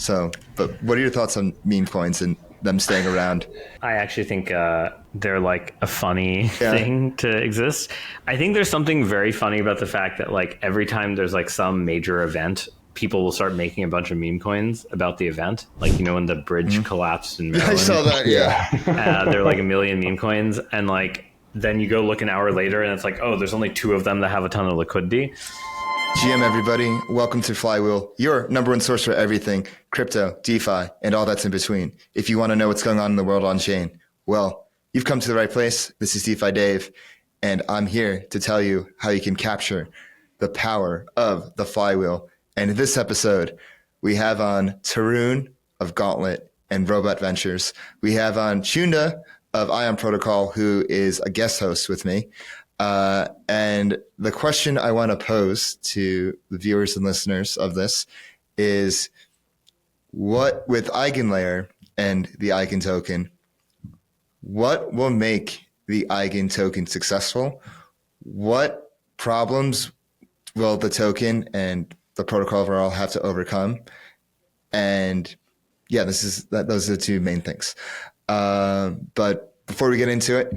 So, but what are your thoughts on meme coins and them staying around? I actually think they're like a funny thing to exist. I think there's something very funny about the fact that like every time there's like some major event, people will start making a bunch of meme coins about the event. Like, you know, when the bridge collapsed in Maryland. I saw that, They're like a million meme coins. And like, then you go look an hour later and it's like, oh, there's only 2 of them that have a ton of liquidity. GM, everybody. Welcome to Flywheel, your number one source for everything crypto, DeFi, and all that's in between. If you want to know what's going on in the world on chain, well, you've come to the right place. This is DeFi Dave, and I'm here to tell you how you can capture the power of the Flywheel. And in this episode, we have on Tarun of Gauntlet and Robot Ventures. We have on Chunda of Ion Protocol, who is a guest host with me. And the question I want to pose to the viewers and listeners of this is, what with Eigenlayer and the Eigen token, what will make the Eigen token successful? What problems will the token and the protocol overall have to overcome? And yeah, those are the 2 main things. But before we get into it,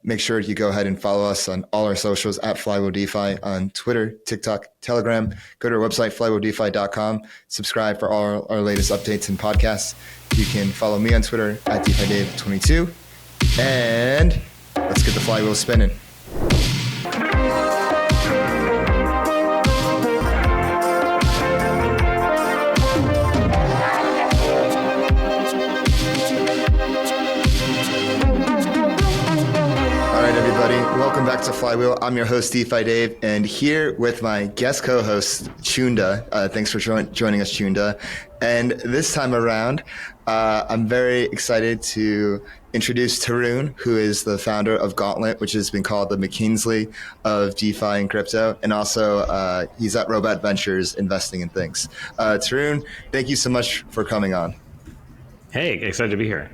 make sure you go ahead and follow us on all our socials at Flywheel DeFi on Twitter, TikTok, Telegram. Go to our website, flywheeldefi.com. Subscribe for all our latest updates and podcasts. You can follow me on Twitter at DeFiDave22. And let's get the flywheel spinning. Welcome back to Flywheel. I'm your host, DeFi Dave, and here with my guest co-host, Chunda. Thanks for joining us, Chunda. And this time around, I'm very excited to introduce Tarun, who is the founder of Gauntlet, which has been called the McKinsey of DeFi and crypto. And also, he's at Robot Ventures investing in things. Tarun, thank you so much for coming on. Hey, excited to be here.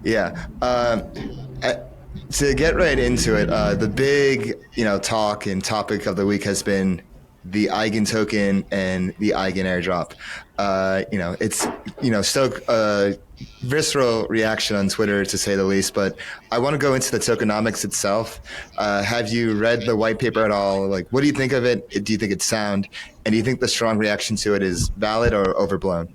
Yeah. To get right into it, the big, talk and topic of the week has been the Eigen token and the Eigen airdrop. It's, stoked a visceral reaction on Twitter, to say the least, but I want to go into the tokenomics itself. Have you read the white paper at all? Like, what do you think of it? Do you think it's sound? And do you think the strong reaction to it is valid or overblown?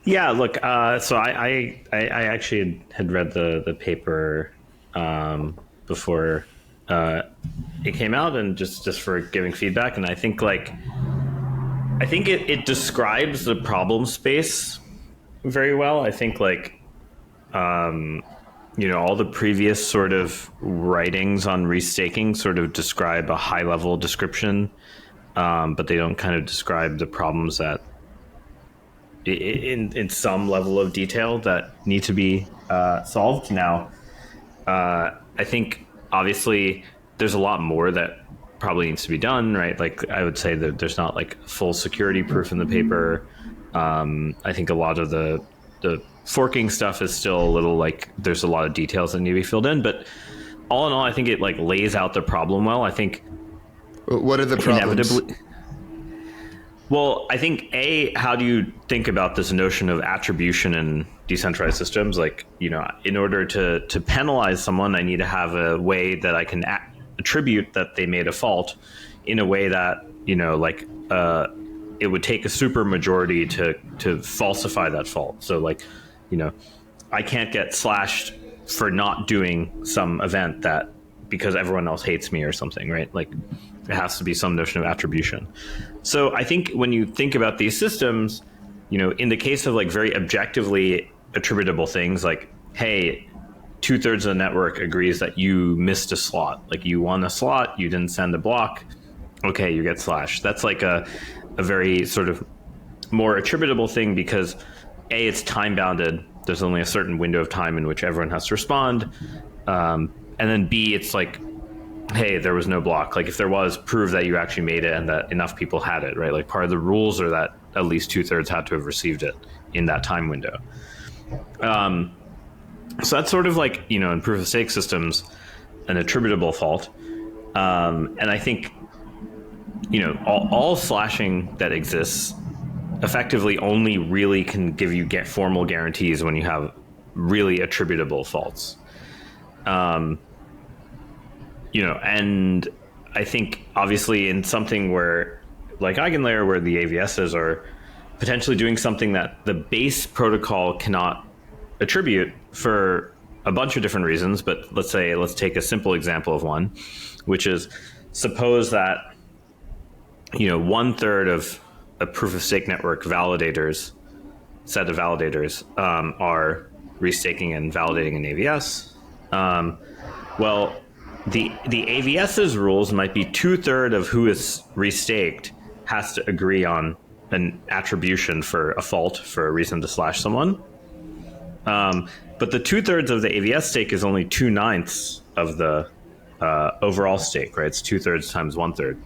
Yeah, look, so I actually had read the paper before it came out, and just for giving feedback. And I think it describes the problem space very well. I think all the previous sort of writings on restaking sort of describe a high level description, but they don't kind of describe the problems that in some level of detail that need to be solved. Now, I think obviously there's a lot more that probably needs to be done, right? Like, I would say that there's not like full security proof in the paper. I think a lot of the forking stuff is still a little like there's a lot of details that need to be filled in, but all in all, I think it like lays out the problem well. I think what are the problems? Well, I think, how do you think about this notion of attribution in decentralized systems? Like, in order to penalize someone, I need to have a way that I can attribute that they made a fault in a way that, it would take a super majority to falsify that fault. So I can't get slashed for not doing some event that because everyone else hates me or something, right? Like, it has to be some notion of attribution. So I think when you think about these systems, in the case of like very objectively attributable things, like, hey, 2/3 of the network agrees that you missed a slot. Like, you won a slot, you didn't send a block. Okay, you get slashed. That's like a very sort of more attributable thing because it's time bounded. There's only a certain window of time in which everyone has to respond. And then B, it's like, hey, there was no block. Like, if there was, prove that you actually made it and that enough people had it, right? Like, part of the rules are that at least 2/3 had to have received it in that time window. So that's sort of like, in proof of stake systems, an attributable fault. And I think, all slashing that exists effectively only really can give you get formal guarantees when you have really attributable faults. And I think obviously in something where like Eigenlayer, where the AVSs are potentially doing something that the base protocol cannot attribute for a bunch of different reasons, but let's take a simple example of one, which is suppose that 1/3 of a proof of stake network set of validators are restaking and validating an AVS. Well, the AVS's rules might be 2/3 of who is restaked has to agree on an attribution for a fault for a reason to slash someone. But the 2/3 of the AVS stake is only 2/9 of the overall stake, right? It's 2/3 times 1/3.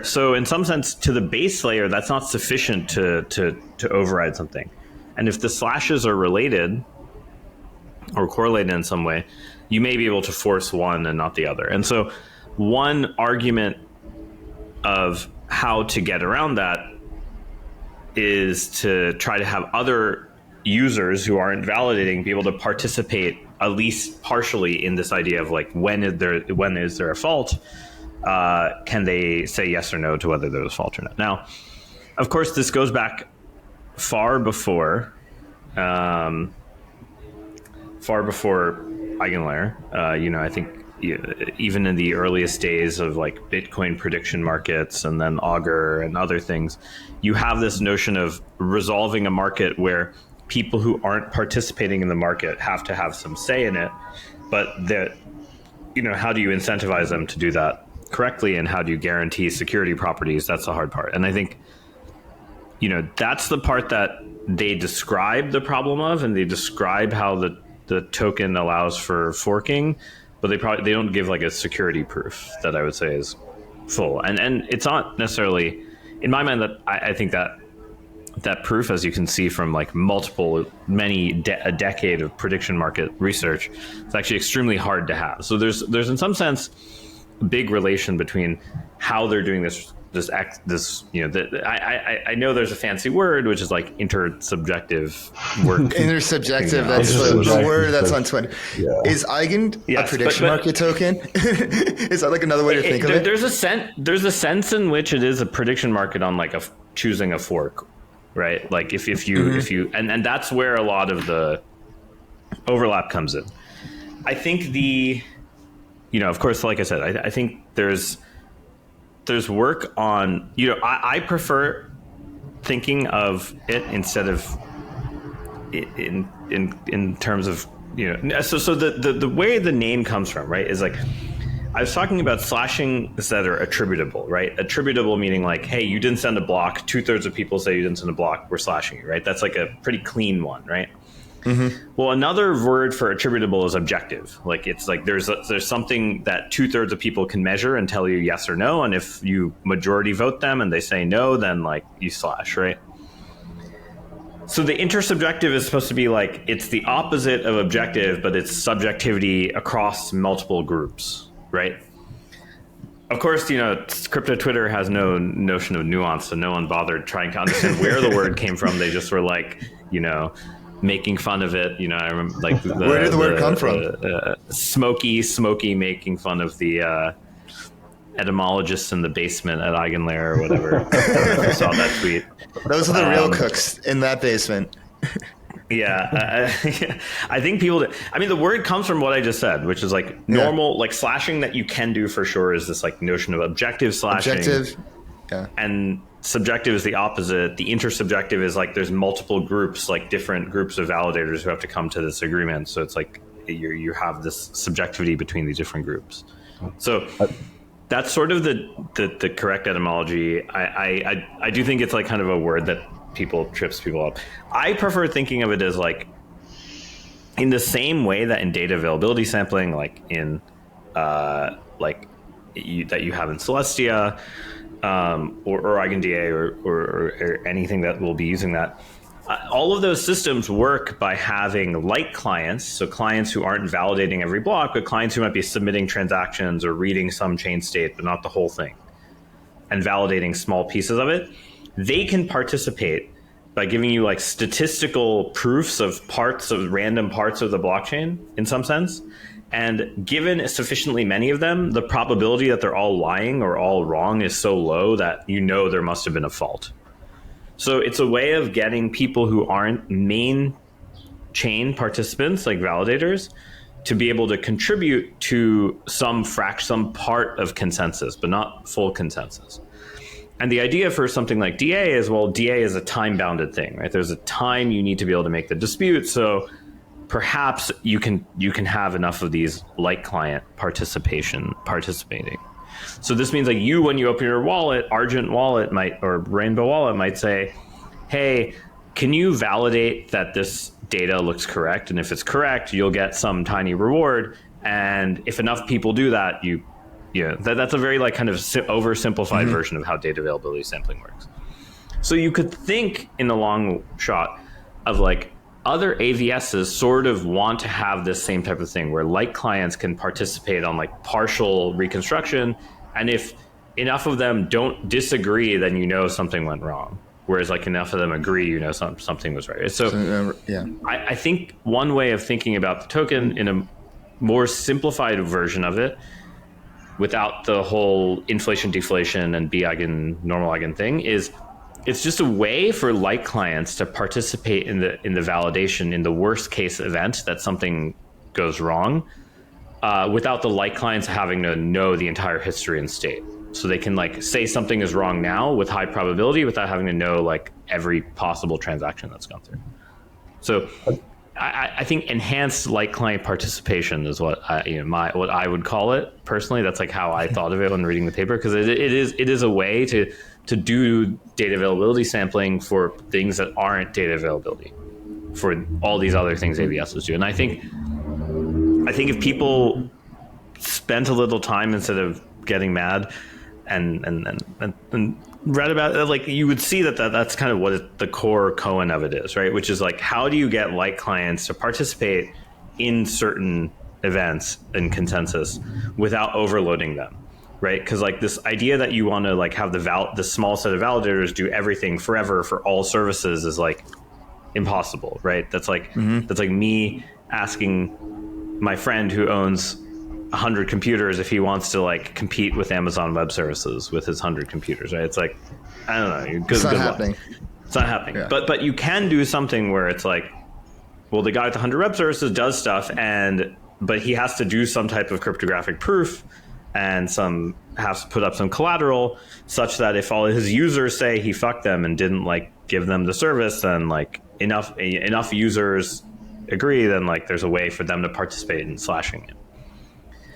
So in some sense, to the base layer, that's not sufficient to override something. And if the slashes are related or correlated in some way, you may be able to force one and not the other. And so one argument of how to get around that is to try to have other users who aren't validating be able to participate at least partially in this idea of like when is there a fault? Can they say yes or no to whether there's a fault or not? Now, of course, this goes back far before Eigenlayer. I think even in the earliest days of like Bitcoin prediction markets and then Augur and other things, you have this notion of resolving a market where people who aren't participating in the market have to have some say in it, but how do you incentivize them to do that correctly, and how do you guarantee security properties? That's the hard part. And I think that's the part that they describe the problem of, and they describe how the token allows for forking, but they don't give like a security proof that I would say is full. And it's not necessarily in my mind that I think that proof, as you can see from like a decade of prediction market research, it's actually extremely hard to have. So there's in some sense a big relation between how they're doing this. I know there's a fancy word which is like intersubjective work. Intersubjective, that's the word that's on Twitter. Yeah. Is Eigen a prediction market token? Is that like another way to think of it? There's a sense in which it is a prediction market on like choosing a fork, right? Like if you and that's where a lot of the overlap comes in. I think of course, like I said, I think there's work on, I prefer thinking of it instead of in terms of, so the way the name comes from, right, is like, I was talking about slashing that are attributable, right? Attributable meaning like, hey, you didn't send a block. 2/3 of people say you didn't send a block. We're slashing you, right? That's like a pretty clean one, right? Mm-hmm. Well, another word for attributable is objective. Like it's like there's something that 2/3 of people can measure and tell you yes or no, and if you majority vote them and they say no, then like you slash, right? So the intersubjective is supposed to be like it's the opposite of objective, but it's subjectivity across multiple groups, right? Of course, crypto Twitter has no notion of nuance, so no one bothered trying to understand where the word came from. They just were like, making fun of it. I remember like where did the word come from? Smokey making fun of the etymologists in the basement at Eigenlayer or whatever. I saw that tweet. Those are the real cooks in that basement. Yeah, I think people. The word comes from what I just said, which is like normal, like slashing that you can do for sure is this like notion of objective slashing. Objective, yeah, and subjective is the opposite. The intersubjective is like there's multiple groups, like different groups of validators who have to come to this agreement. So it's like you have this subjectivity between these different groups. So that's sort of the correct etymology. I do think it's like kind of a word that trips people up. I prefer thinking of it as like in the same way that in data availability sampling, like in that you have in Celestia. Or EigenDA or anything that will be using that. All of those systems work by having light clients, so clients who aren't validating every block, but clients who might be submitting transactions or reading some chain state, but not the whole thing, and validating small pieces of it. they can participate by giving you like statistical proofs of random parts of the blockchain in some sense. And given sufficiently many of them, the probability that they're all lying or all wrong is so low that there must have been a fault. So it's a way of getting people who aren't main chain participants, like validators, to be able to contribute to some part of consensus, but not full consensus. And the idea for something like DA is, well, DA is a time-bounded thing, right? There's a time you need to be able to make the dispute. So perhaps you can have enough of these light client participating. So this means like when you open your wallet, Argent Wallet or Rainbow Wallet might say, hey, can you validate that this data looks correct? And if it's correct, you'll get some tiny reward. And if enough people do that, that's a very like kind of oversimplified version of how data availability sampling works. So you could think in the long shot of like other AVSs sort of want to have this same type of thing where light clients can participate on like partial reconstruction. And if enough of them don't disagree, then something went wrong. Whereas like enough of them agree, something was right. So yeah, I think one way of thinking about the token in a more simplified version of it, without the whole inflation, deflation, and B-Eigen, normal Eigen thing, is it's just a way for light clients to participate in the validation in the worst case event that something goes wrong, without the light clients having to know the entire history and state. So they can like say something is wrong now with high probability without having to know like every possible transaction that's gone through. So I think enhanced light client participation is what I would call it personally. That's like how I thought of it when reading the paper, because it is a way to do data availability sampling for things that aren't data availability for all these other things AVSs do. And I think if people spent a little time instead of getting mad and read about it, like you would see that's kind of what the core koan of it is, right? Which is like, how do you get light clients to participate in certain events and consensus without overloading them, right? Because like this idea that you want to like have the small set of validators do everything forever for all services is like impossible, right? That's like that's like me asking my friend who owns 100 computers if he wants to like compete with Amazon Web Services with his 100 computers, right? It's like, I don't know. It's not happening. It's not happening. Yeah. But you can do something where it's like, well, the guy with 100 web services does stuff, but he has to do some type of cryptographic proof and has to put up some collateral such that if all his users say he fucked them and didn't like give them the service, then like enough users agree, then like there's a way for them to participate in slashing it.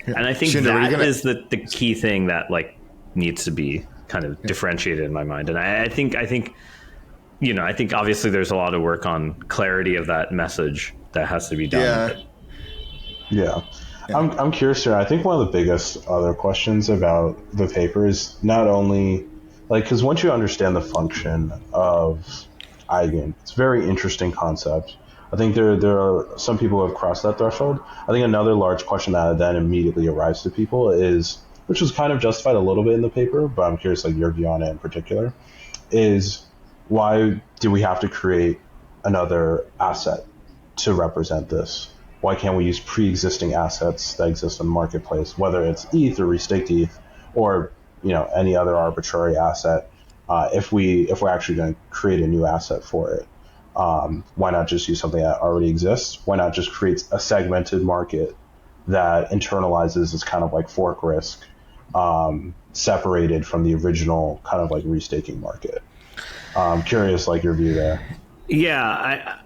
Yeah. And I think Chunda, is the key thing that like needs to be kind of differentiated in my mind. And I think obviously there's a lot of work on clarity of that message that has to be done. Yeah. I'm curious here. I think one of the biggest other questions about the paper is not only like, because once you understand the function of Eigen, it's a very interesting concept. I think there are some people who have crossed that threshold. I think another large question that then immediately arrives to people is, which was kind of justified a little bit in the paper, but I'm curious like your view on it in particular, is why do we have to create another asset to represent this? Why can't we use pre-existing assets that exist in the marketplace, whether it's ETH or restaked ETH or any other arbitrary asset, if we're actually going to create a new asset for it? Why not just use something that already exists? Why not just create a segmented market that internalizes this kind of like fork risk, separated from the original kind of like restaking market? I'm curious, like your view there. Yeah,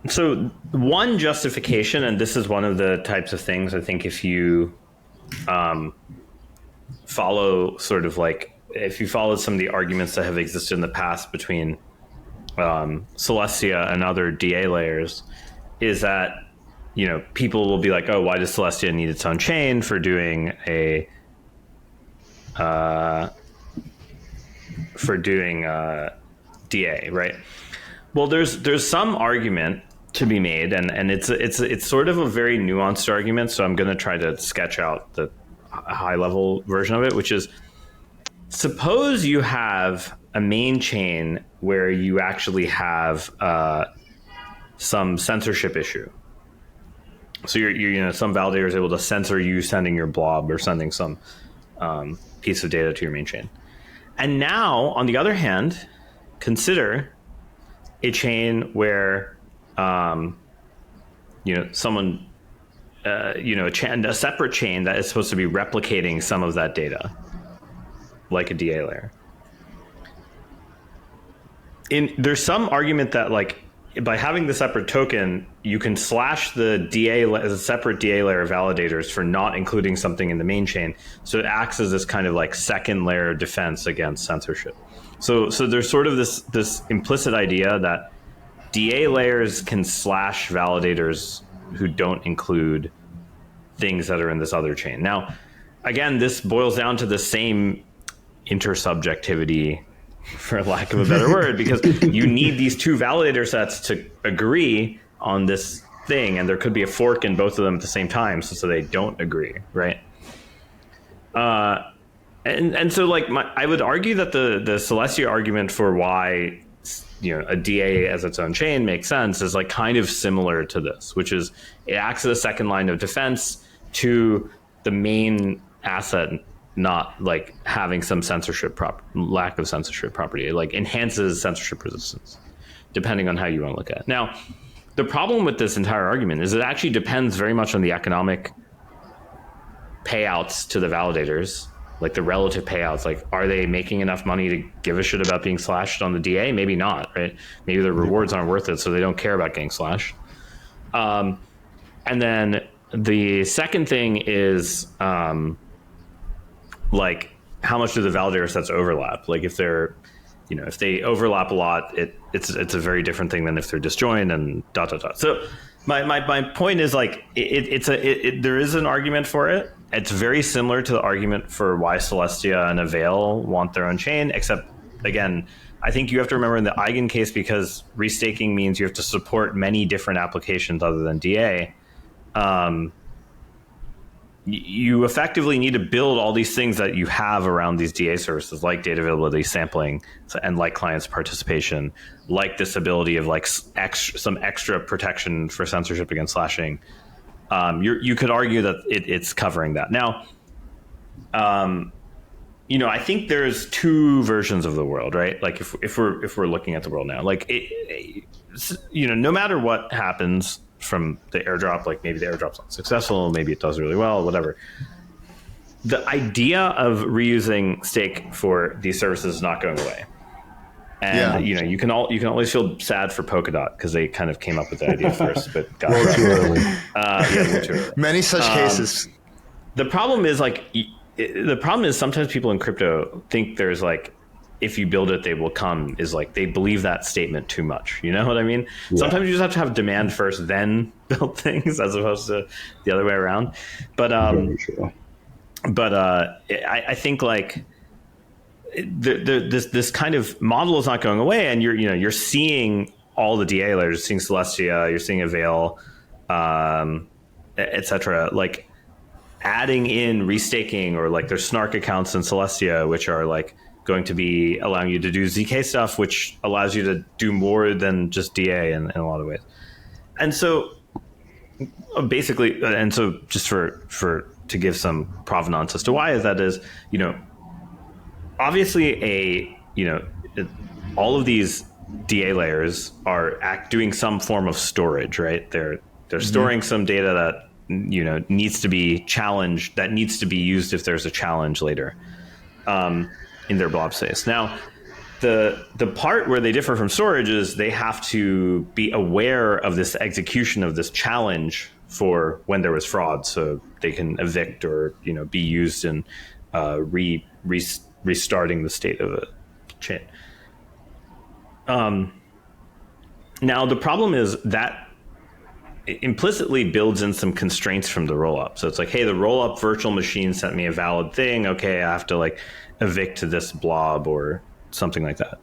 so one justification, and this is one of the types of things I think if you follow sort of like, if you follow some of the arguments that have existed in the past between Celestia and other DA layers, is that people will be like, oh, why does Celestia need its own chain for doing DA, right? Well, there's some argument to be made, and it's sort of a very nuanced argument, so I'm going to try to sketch out the high level version of it, which is, suppose you have a main chain where you actually have some censorship issue. So some validator is able to censor you sending your blob or sending some piece of data to your main chain. And now, on the other hand, consider a chain where someone a separate chain that is supposed to be replicating some of that data, like a DA layer. There's some argument that by having the separate token, you can slash the separate DA layer validators for not including something in the main chain. So it acts as this kind of second layer defense against censorship. So there's sort of this implicit idea that DA layers can slash validators who don't include things that are in this other chain. Now, again, this boils down to the same intersubjectivity, for lack of a better word, because you need these two validator sets to agree on this thing, and there could be a fork in both of them at the same time, so they don't agree, right? And so I would argue that the Celestia argument for why a DA as its own chain makes sense is kind of similar to this, which is it acts as a second line of defense to the main asset not having some lack of censorship property. It enhances censorship resistance, depending on how you want to look at it. Now, the problem with this entire argument is it actually depends very much on the economic payouts to the validators, the relative payouts. Are they making enough money to give a shit about being slashed on the DA? Maybe not, right? Maybe the rewards aren't worth it, so they don't care about getting slashed. And then the second thing is how much do the validator sets overlap? If they're, if they overlap a lot, it's a very different thing than if they're disjoint and ... So my point is there is an argument for it. It's very similar to the argument for why Celestia and Avail want their own chain, except again, I think you have to remember in the Eigen case, because restaking means you have to support many different applications other than DA. You effectively need to build all these things that you have around these DA services, like data availability, sampling, and client's participation, this ability of some extra protection for censorship against slashing. You could argue that it's covering that. Now, I think there's two versions of the world, right? If we're looking at the world now, no matter what happens from the airdrop, maybe the airdrop's not successful, maybe it does really well, whatever. The idea of reusing stake for these services is not going away. And you can always feel sad for Polkadot because they kind of came up with the idea first, but got it too early. Many such cases. The problem is sometimes people in crypto think there's if you build it, they will come, is they believe that statement too much. You know what I mean? Yeah. Sometimes you just have to have demand first, then build things, as opposed to the other way around. But I think this kind of model is not going away, and you're seeing all the DA layers, you're seeing Celestia, you're seeing Avail, etc. Adding in restaking, or there's snark accounts in Celestia, which are going to be allowing you to do ZK stuff, which allows you to do more than just DA in a lot of ways. And so basically, just to give some provenance as to why is that is, obviously all of these DA layers are doing some form of storage, right? They're storing some data that needs to be challenged, that needs to be used if there's a challenge later in their blob space. Now, the part where they differ from storage is they have to be aware of this execution of this challenge for when there was fraud, so they can evict or be used in restarting the state of a chain. Now, the problem is that it implicitly builds in some constraints from the rollup. So it's hey, the rollup virtual machine sent me a valid thing. Okay, I have to evict to this blob or something like that.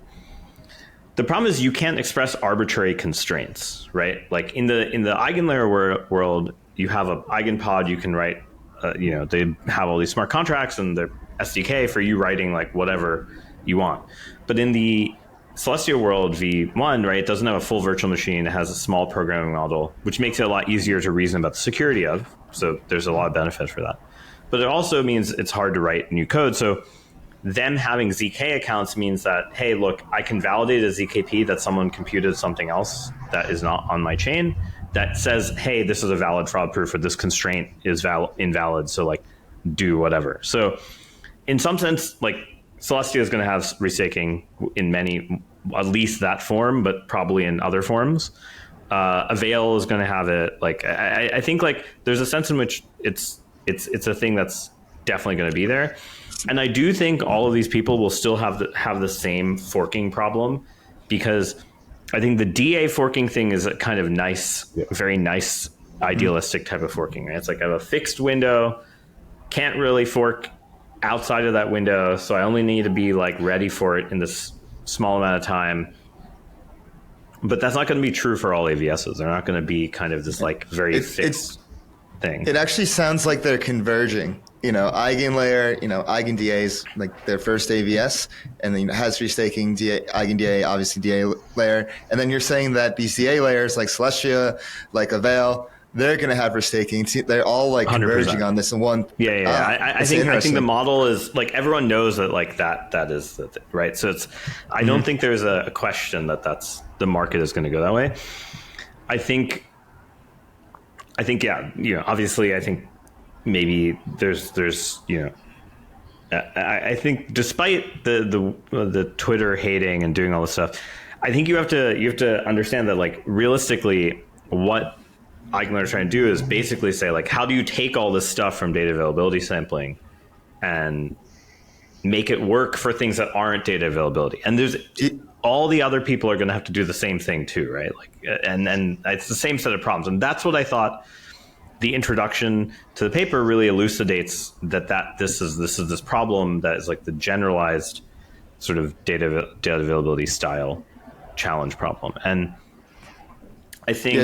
The problem is you can't express arbitrary constraints, right? In the Eigenlayer world, you have an Eigenpod. You can write, they have all these smart contracts and the SDK for you writing whatever you want. But in the Celestia world v1, right, it doesn't have a full virtual machine. It has a small programming model, which makes it a lot easier to reason about the security of. So there's a lot of benefit for that. But it also means it's hard to write new code. So them having ZK accounts means that, hey, look, I can validate a ZKP that someone computed something else that is not on my chain that says, hey, this is a valid fraud proof, or this constraint is invalid. So like, do whatever. So in some sense, like Celestia is going to have restaking in many, at least that form, but probably in other forms. Avail is going to have it. Like, I think like there's a sense in which it's a thing that's definitely going to be there. And I do think all of these people will still have the same forking problem, because I think the DA forking thing is a kind of nice, very nice, idealistic type of forking. Right? It's like I have a fixed window, can't really fork outside of that window, so I only need to be like ready for it in this small amount of time. But that's not going to be true for all AVSs. They're not going to be kind of this like very fixed thing. It actually sounds like they're converging. Eigenlayer, Eigen DA's like their first AVS, and then has restaking DA, Eigen DA, obviously DA layer. And then you're saying that these DA layers like Celestia, like Avail, they're going to have restaking. They're all like 100%. Converging on this in one. Yeah. I think the model is like, everyone knows that like that is the thing, right? So I don't think there's a question that's the market is going to go that way. I think obviously I think maybe there's I think despite the Twitter hating and doing all this stuff, I think you have to understand that like realistically what Eigenlayer is trying to do is basically say like, how do you take all this stuff from data availability sampling and make it work for things that aren't data availability? And there's all the other people are going to have to do the same thing too, right? Like, and it's the same set of problems. And that's what I thought the introduction to the paper really elucidates, that this is this problem that is like the generalized sort of data availability style challenge problem. And I think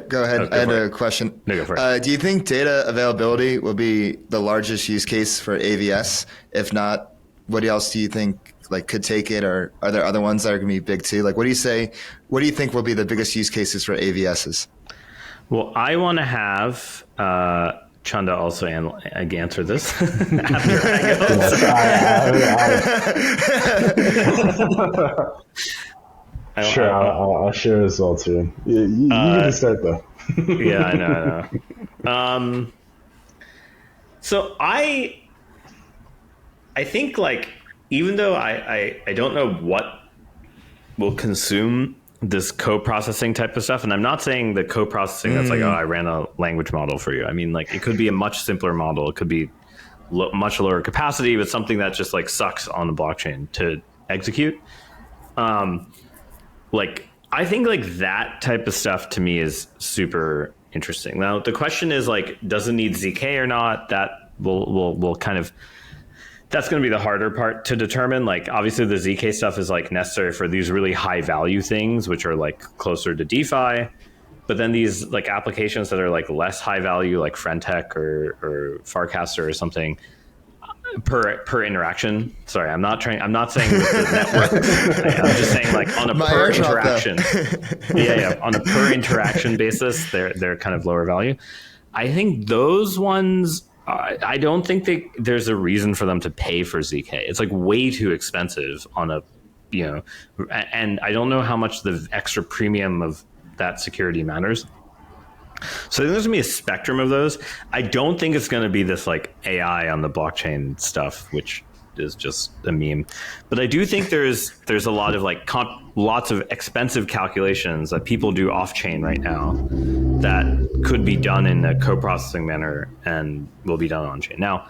go ahead. I had a question. No, go for it. Do you think data availability will be the largest use case for AVS? If not, what else do you think like could take it, or are there other ones that are going to be big too? Like, what do you think will be the biggest use cases for AVSs? Well, I want to have Chunda also answer this after I go. Sure, I'll share as well too. You can start though. Yeah, I know. So I think like, even though I don't know what will consume this co-processing type of stuff, and I'm not saying the co-processing that's like, oh, I ran a language model for you. I mean, like, it could be a much simpler model. It could be much lower capacity, but something that just like sucks on the blockchain to execute. Like, I think like that type of stuff to me is super interesting. Now, the question is like, does it need ZK or not? That will kind of, that's going to be the harder part to determine. Like, obviously the ZK stuff is like necessary for these really high value things, which are like closer to DeFi. But then these like applications that are like less high value, like Friendtech or Farcaster or something, per interaction. Sorry, I'm not saying the network. I'm just saying like on a per interaction. Yeah, on a per interaction basis, they're kind of lower value. I think those ones, I don't think there's a reason for them to pay for ZK. It's like way too expensive on a, and I don't know how much the extra premium of that security matters. So there's gonna be a spectrum of those. I don't think it's gonna be this like AI on the blockchain stuff, which is just a meme. But I do think there's a lot of like lots of expensive calculations that people do off chain right now that could be done in a co-processing manner and will be done on chain. Now,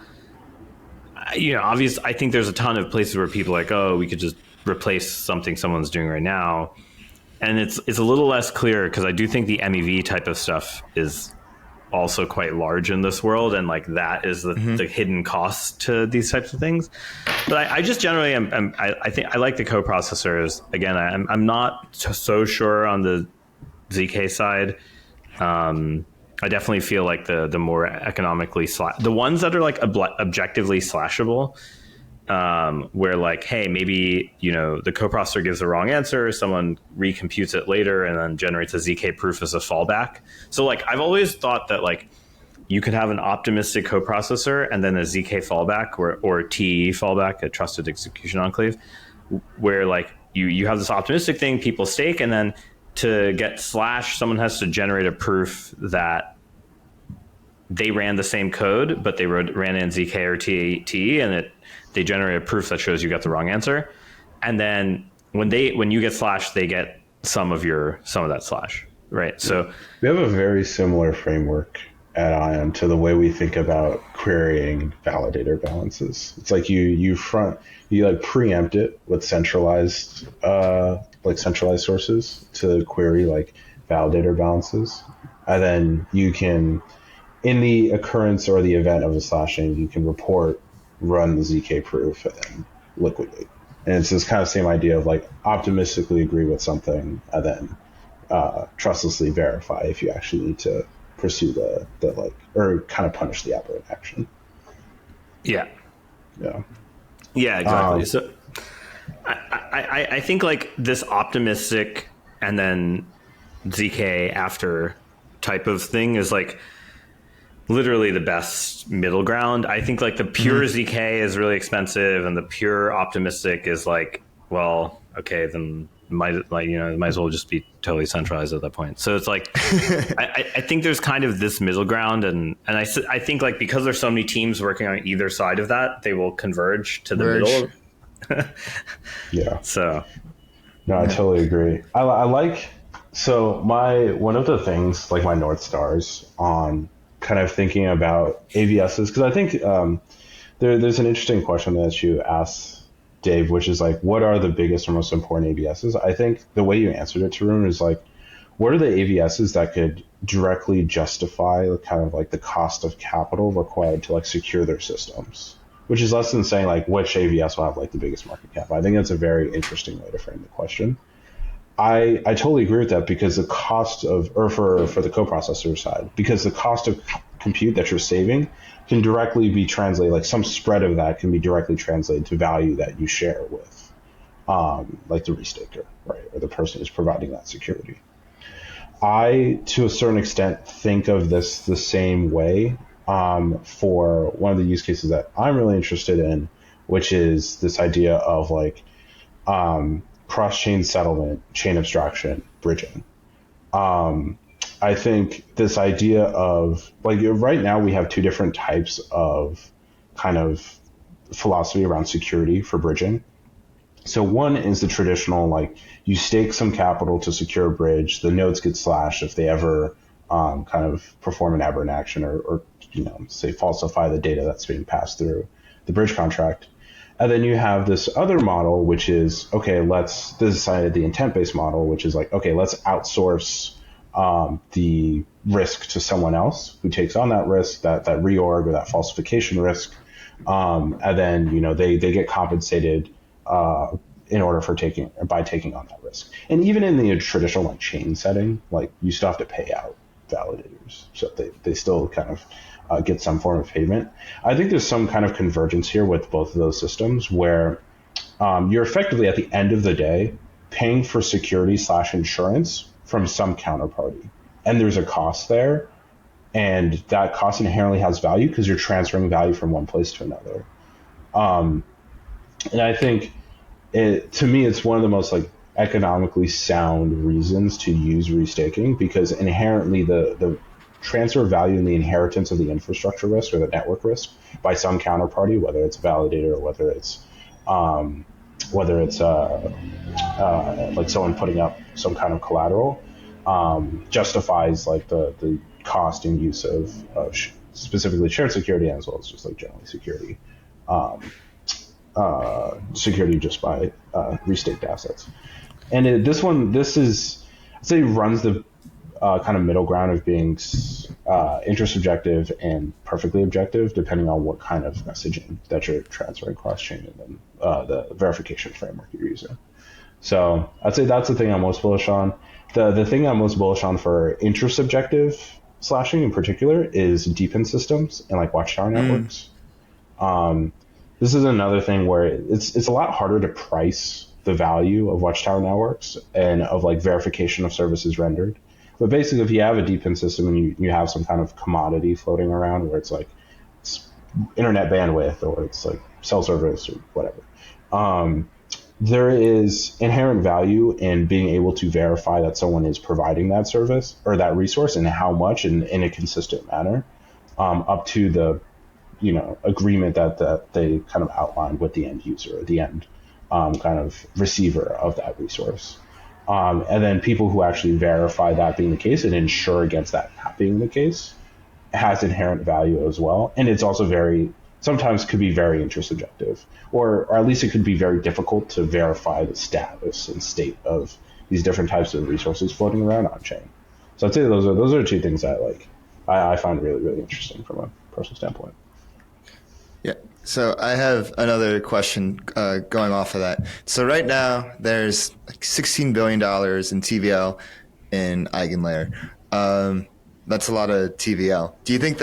obviously, I think there's a ton of places where people are like, oh, we could just replace something someone's doing right now. And it's a little less clear, because I do think the MEV type of stuff is also quite large in this world, and like that is the hidden cost to these types of things. But I just generally I think I like the co-processors. Again, I'm not so sure on the ZK side. I definitely feel like the more economically the ones that are like objectively slashable where like, hey, maybe, the coprocessor gives the wrong answer, someone recomputes it later and then generates a ZK proof as a fallback. So like, I've always thought that like you could have an optimistic coprocessor and then a ZK fallback or TE fallback, a trusted execution enclave, where like you have this optimistic thing, people stake, and then to get slash, someone has to generate a proof that they ran the same code, but they ran in ZK or TE, and they generate a proof that shows you got the wrong answer. And then when you get slash, they get some of that slash, right? So we have a very similar framework at Ion to the way we think about querying validator balances. It's like you like preempt it with centralized sources to query like validator balances, and then you can, in the occurrence or the event of a slashing, you can run the ZK proof and then liquidate. And it's this kind of same idea of like optimistically agree with something and then trustlessly verify if you actually need to pursue the like, or kind of punish the aberrant action. Yeah, exactly. So I think like this optimistic and then ZK after type of thing is like literally the best middle ground. I think like the pure ZK is really expensive and the pure optimistic is like, well, okay, then might as well just be totally centralized at that point. So it's like, I think there's kind of this middle ground, and I think like because there's so many teams working on either side of that, they will converge to the middle. Yeah. So. No, I totally agree. I like, so one of the things, like my North Stars on kind of thinking about AVSs, because I think there's an interesting question that you asked, Dave, which is like, what are the biggest or most important AVSs? I think the way you answered it, Tarun, is like, what are the AVSs that could directly justify kind of like the cost of capital required to like secure their systems? Which is less than saying like which AVS will have like the biggest market cap. I think that's a very interesting way to frame the question. I totally agree with that, because the cost of, or for the coprocessor side, because the cost of compute that you're saving can directly be translated, like some spread of that can be directly translated to value that you share with, like the restaker, right, or the person who's providing that security. I, to a certain extent, think of this the same way for one of the use cases that I'm really interested in, which is this idea of like cross-chain settlement, chain abstraction, bridging. I think this idea of like right now we have two different types of kind of philosophy around security for bridging. So one is the traditional, like you stake some capital to secure a bridge, the nodes get slashed if they ever kind of perform an aberrant action or say falsify the data that's being passed through the bridge contract. And then you have this other model, which is, okay, this is the intent-based model, which is like, okay, let's outsource the risk to someone else who takes on that risk, that reorg or that falsification risk. And then, they get compensated in order by taking on that risk. And even in the traditional like chain setting, like you still have to pay out validators. So they still kind of get some form of payment. I think there's some kind of convergence here with both of those systems where you're effectively at the end of the day paying for security / insurance from some counterparty. And there's a cost there. And that cost inherently has value because you're transferring value from one place to another. And I think to me, it's one of the most like economically sound reasons to use restaking, because inherently the transfer of value and the inheritance of the infrastructure risk or the network risk by some counterparty, whether it's a validator or whether it's like someone putting up some kind of collateral, justifies like the cost and use of specifically shared security as well as just like generally security, security just by restaked assets. And this is, I'd say, runs the kind of middle ground of being intersubjective and perfectly objective, depending on what kind of messaging that you're transferring cross-chain and then the verification framework you're using. So I'd say that's the thing I'm most bullish on. The thing I'm most bullish on for intersubjective slashing in particular is deepen systems and like watchtower networks. this is another thing where it's a lot harder to price the value of watchtower networks and of like verification of services rendered. But basically, if you have a DePIN system and you have some kind of commodity floating around where it's like it's internet bandwidth or it's like cell service or whatever, there is inherent value in being able to verify that someone is providing that service or that resource and how much in a consistent manner, up to the agreement that they kind of outlined with the end user or the end kind of receiver of that resource. And then people who actually verify that being the case and ensure against that not being the case has inherent value as well. And it's also sometimes could be very intersubjective, or at least it could be very difficult to verify the status and state of these different types of resources floating around on chain. So I'd say those are two things that I find really, really interesting from a personal standpoint. Yeah. So I have another question going off of that. So right now there's like $16 billion in TVL in Eigenlayer. That's a lot of TVL. Do you think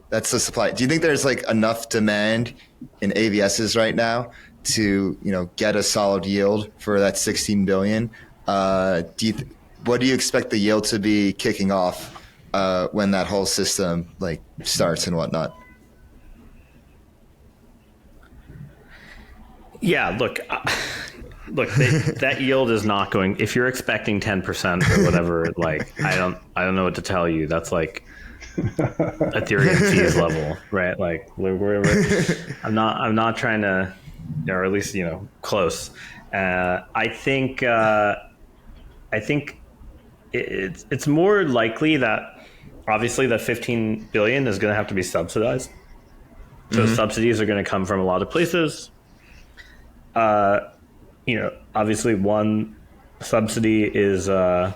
that's the supply? Do you think there's like enough demand in AVSs right now to get a solid yield for that 16 billion? What do you expect the yield to be kicking off when that whole system like starts and whatnot? Yeah, look, that yield is not going. If you're expecting 10% or whatever, like I don't know what to tell you. That's like Ethereum fees level, right? Like I'm not trying to, or at least close. I think it's more likely that obviously the 15 billion is going to have to be subsidized. So subsidies are going to come from a lot of places. Obviously one subsidy is, the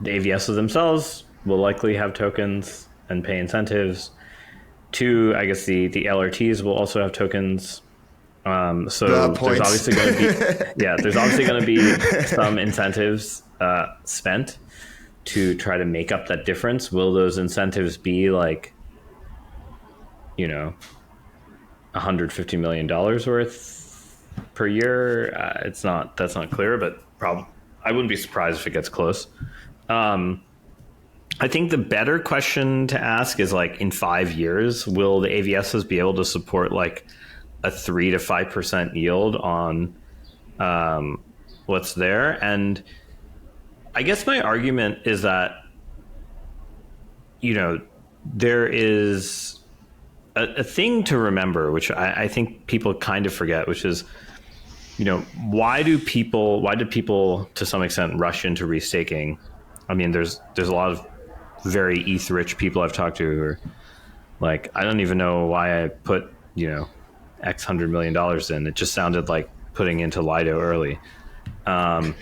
AVSs themselves will likely have tokens and pay incentives. Two, I guess the LRTs will also have tokens. So there's obviously going to be some incentives spent to try to make up that difference. Will those incentives be like, $150 million worth per year? That's not clear, but I wouldn't be surprised if it gets close. I think the better question to ask is like, in 5 years, will the AVSs be able to support like a 3 to 5% yield on what's there? And I guess my argument is that, there is a thing to remember, which I think people kind of forget, which is, why did people to some extent rush into restaking? I mean, there's a lot of very ETH rich people I've talked to who are like, I don't even know why I put, X $100 million in. It just sounded like putting into Lido early. And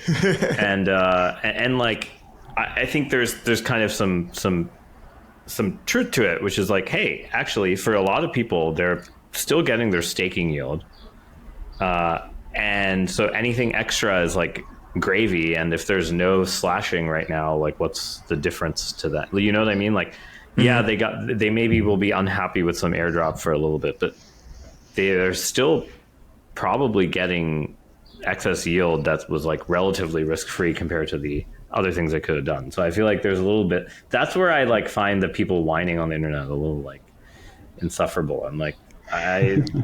like, I think there's kind of some truth to it, which is like, hey, actually, for a lot of people, they're still getting their staking yield. And so anything extra is like gravy. And if there's no slashing right now, like what's the difference to that? You know what I mean? Like, yeah, they maybe will be unhappy with some airdrop for a little bit, but they're still probably getting excess yield that was like relatively risk-free compared to the other things I could have done. So I feel like there's a little bit, that's where I like find the people whining on the internet a little like insufferable. I'm like,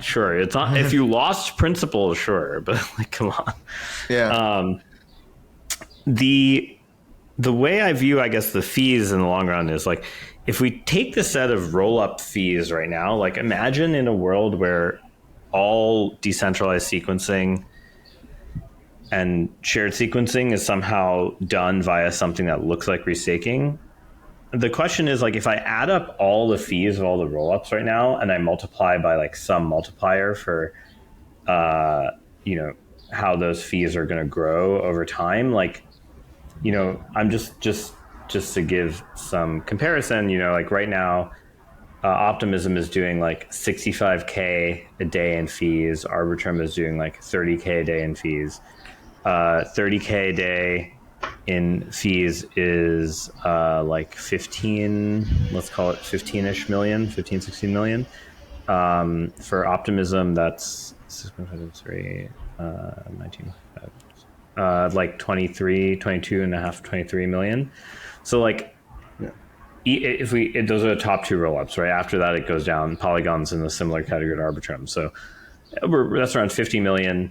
sure, it's not, if you lost principal, sure, but like, come on. Yeah. The way I view, I guess, the fees in the long run is like, if we take the set of roll-up fees right now, like imagine in a world where all decentralized sequencing and shared sequencing is somehow done via something that looks like restaking. The question is like, if I add up all the fees of all the rollups right now and I multiply by like some multiplier for, how those fees are going to grow over time, like, I'm just to give some comparison, like right now, Optimism is doing like 65K a day in fees. Arbitrum is doing like 30K a day in fees. 30K a day in fees is like 15, let's call it 15-ish million, 15, 16 million. For Optimism, that's 6.53, 19, like 23, 22 and a half, 23 million. So like, if those are the top two rollups, right? After that, it goes down. Polygon's in a similar category to Arbitrum. So that's around 50 million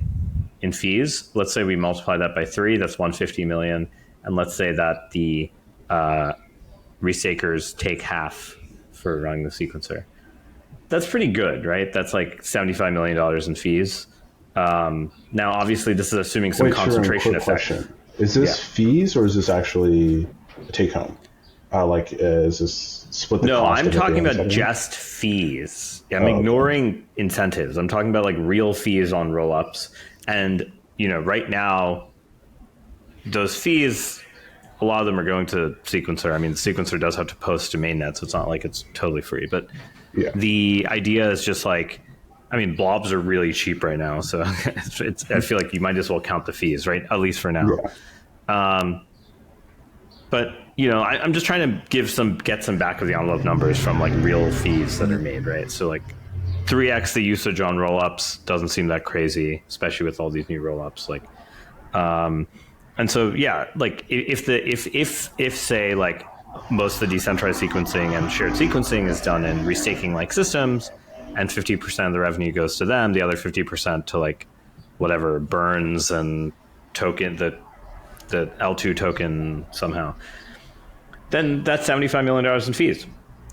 in fees. Let's say we multiply that by 3, that's 150 million. And let's say that the restakers take half for running the sequencer. That's pretty good, right? That's like $75 million in fees. Now, obviously, this is assuming some concentration effect. Question. Is this fees or is this actually a take home? Is this split the cost? No, I'm talking about just fees. I'm ignoring incentives. I'm talking about like real fees on rollups. And, right now, those fees, a lot of them are going to Sequencer. I mean, the Sequencer does have to post to mainnet, so it's not like it's totally free. But the idea is just like, blobs are really cheap right now. So I feel like you might as well count the fees, right? At least for now. Yeah. But, I'm just trying to get some back of the envelope numbers from like real fees that are made, right? So like 3x the usage on rollups doesn't seem that crazy, especially with all these new rollups. Like, and so, like if say like most of the decentralized sequencing and shared sequencing is done in restaking like systems and 50% of the revenue goes to them, the other 50% to like whatever burns and token, the L2 token somehow, then that's $75 million in fees,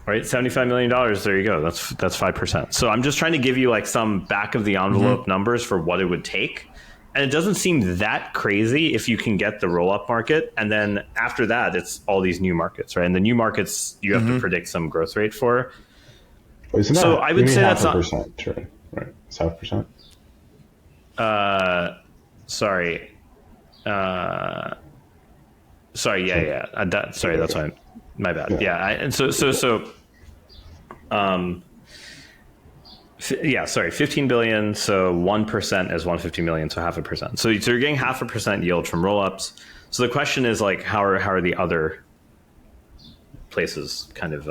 right? $75 million, there you go. That's 5%. So I'm just trying to give you like some back of the envelope numbers for what it would take. And it doesn't seem that crazy if you can get the roll-up market. And then after that, it's all these new markets, right? And the new markets, you have to predict some growth rate for. So I would say that's not... Right. It's 0.5%. Sorry. That's fine. My bad. Yeah. 15 billion. So 1% is 150 million. So 0.5%. So you're getting 0.5% yield from rollups. So the question is like, how are the other places kind of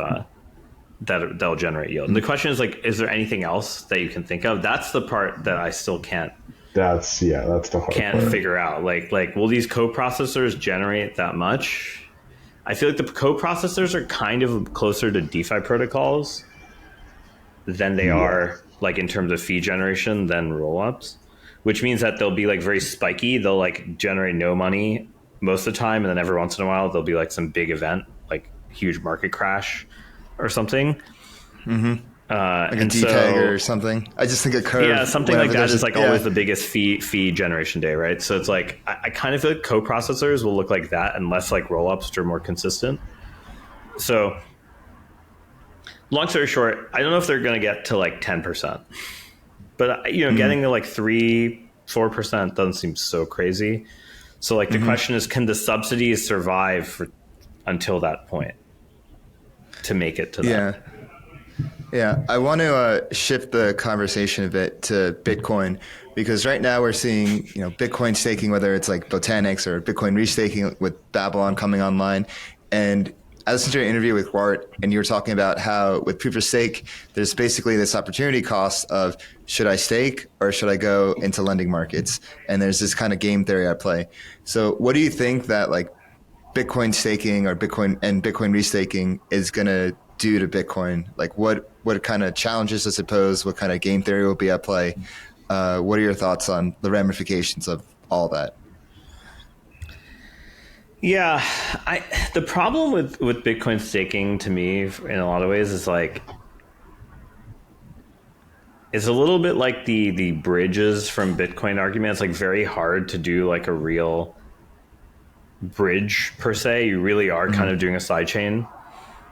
that'll generate yield? And the question is like, is there anything else that you can think of? That's the part that I still can't. That's the hard part. Figure out like will these coprocessors generate that much? I feel like the coprocessors are kind of closer to DeFi protocols than they are like in terms of fee generation than rollups, which means that they'll be like very spiky. They'll like generate no money most of the time, and then every once in a while there'll be like some big event, like huge market crash or something. Like a DTAG or something. I just think a curve. Yeah, something like that is like always the biggest fee generation day, right? So it's like I kind of feel like coprocessors will look like that unless like rollups, which are more consistent. So long story short, I don't know if they're going to get to like 10%, but getting to like 3-4% doesn't seem so crazy. So like the question is, can the subsidies survive until that point to make it to that? Yeah, I want to shift the conversation a bit to Bitcoin, because right now we're seeing, Bitcoin staking, whether it's like Botanics or Bitcoin restaking with Babylon coming online. And I listened to an interview with Wart, and you were talking about how with proof of stake, there's basically this opportunity cost of should I stake or should I go into lending markets? And there's this kind of game theory at play. So what do you think that like Bitcoin staking or Bitcoin restaking is going to do to Bitcoin? Like what kind of challenges does it pose? What kind of game theory will be at play? What are your thoughts on the ramifications of all that? Yeah, the problem with Bitcoin staking to me in a lot of ways is like, it's a little bit like the bridges from Bitcoin argument. It's like very hard to do like a real bridge per se. You really are kind of doing a sidechain.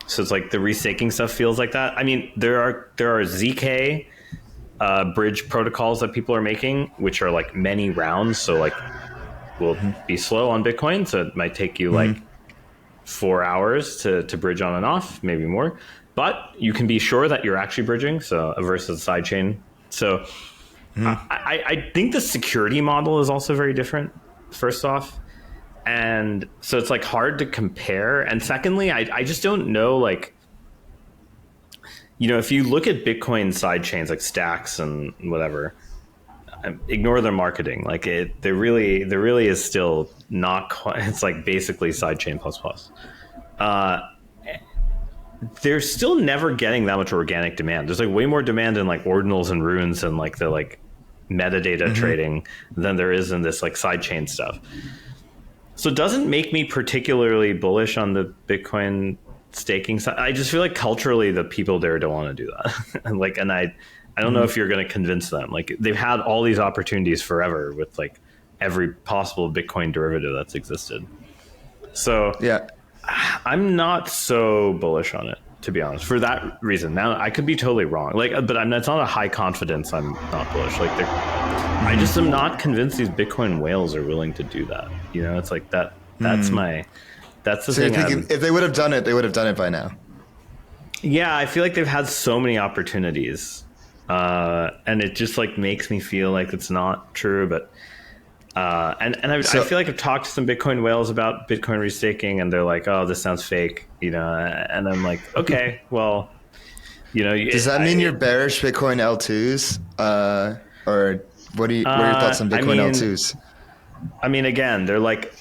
So it's like the restaking stuff feels like that. I mean, there are ZK bridge protocols that people are making, which are like many rounds. So like will be slow on Bitcoin. So it might take you like 4 hours to bridge on and off, maybe more. But you can be sure that you're actually bridging. So versus sidechain. So I think the security model is also very different, first off. And so it's like hard to compare. And secondly, I just don't know, like, if you look at Bitcoin side chains like Stacks and whatever, ignore their marketing. Like there really is still not quite, it's like basically sidechain plus plus. They're still never getting that much organic demand. There's like way more demand in like ordinals and runes and like the like metadata trading than there is in this like sidechain stuff. So it doesn't make me particularly bullish on the Bitcoin staking side. I just feel like culturally the people there don't want to do that. and I don't know if you're going to convince them. Like they've had all these opportunities forever with like every possible Bitcoin derivative that's existed. So Yeah. I'm not so bullish on it, to be honest, for that reason. Now I could be totally wrong. Like, but it's not a high confidence. I'm not bullish. Like I just am not convinced these Bitcoin whales are willing to do that. It's like that. That's that's the thing. If they would have done it, they would have done it by now. Yeah, I feel like they've had so many opportunities, and it just like makes me feel like it's not true. But I feel like I've talked to some Bitcoin whales about Bitcoin restaking, and they're like, "Oh, this sounds fake," and I'm like, "Okay, well, Does that mean you're bearish Bitcoin L2s, or what are your thoughts on Bitcoin L2s? I mean, again, they're like,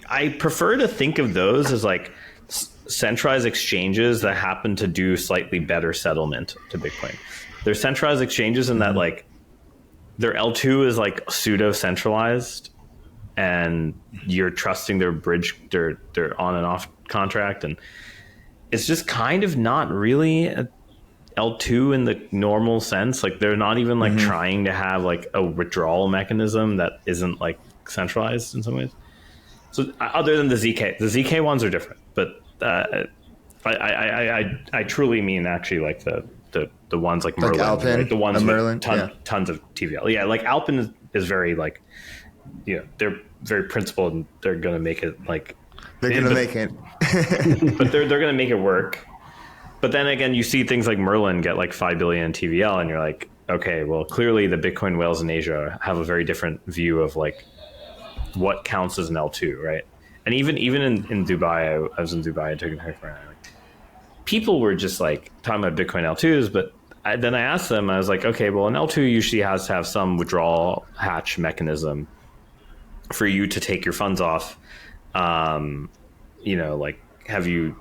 I prefer to think of those as like centralized exchanges that happen to do slightly better settlement to Bitcoin. They're centralized exchanges in that like their L2 is like pseudo centralized, and you're trusting their bridge, their on and off contract, and it's just kind of not really a L2 in the normal sense. Like they're not even like trying to have like a withdrawal mechanism that isn't like centralized in some ways. So other than the ZK ones are different, but I truly mean actually like the ones like Merlin, Alpin, like the ones with Merlin, tons of TVL. Yeah, like Alpin is very like, they're very principled, and they're gonna make it like they're gonna make it, but they're gonna make it work. But then again, you see things like Merlin get like 5 billion TVL, and you're like, okay, well, clearly the Bitcoin whales in Asia have a very different view of like what counts as an L2, right? And even in Dubai, I was in Dubai, I took a picture, and like, people were just like talking about Bitcoin L2s, but then I asked them, I was like, okay, well, an L2 usually has to have some withdrawal hatch mechanism for you to take your funds off. Like, have you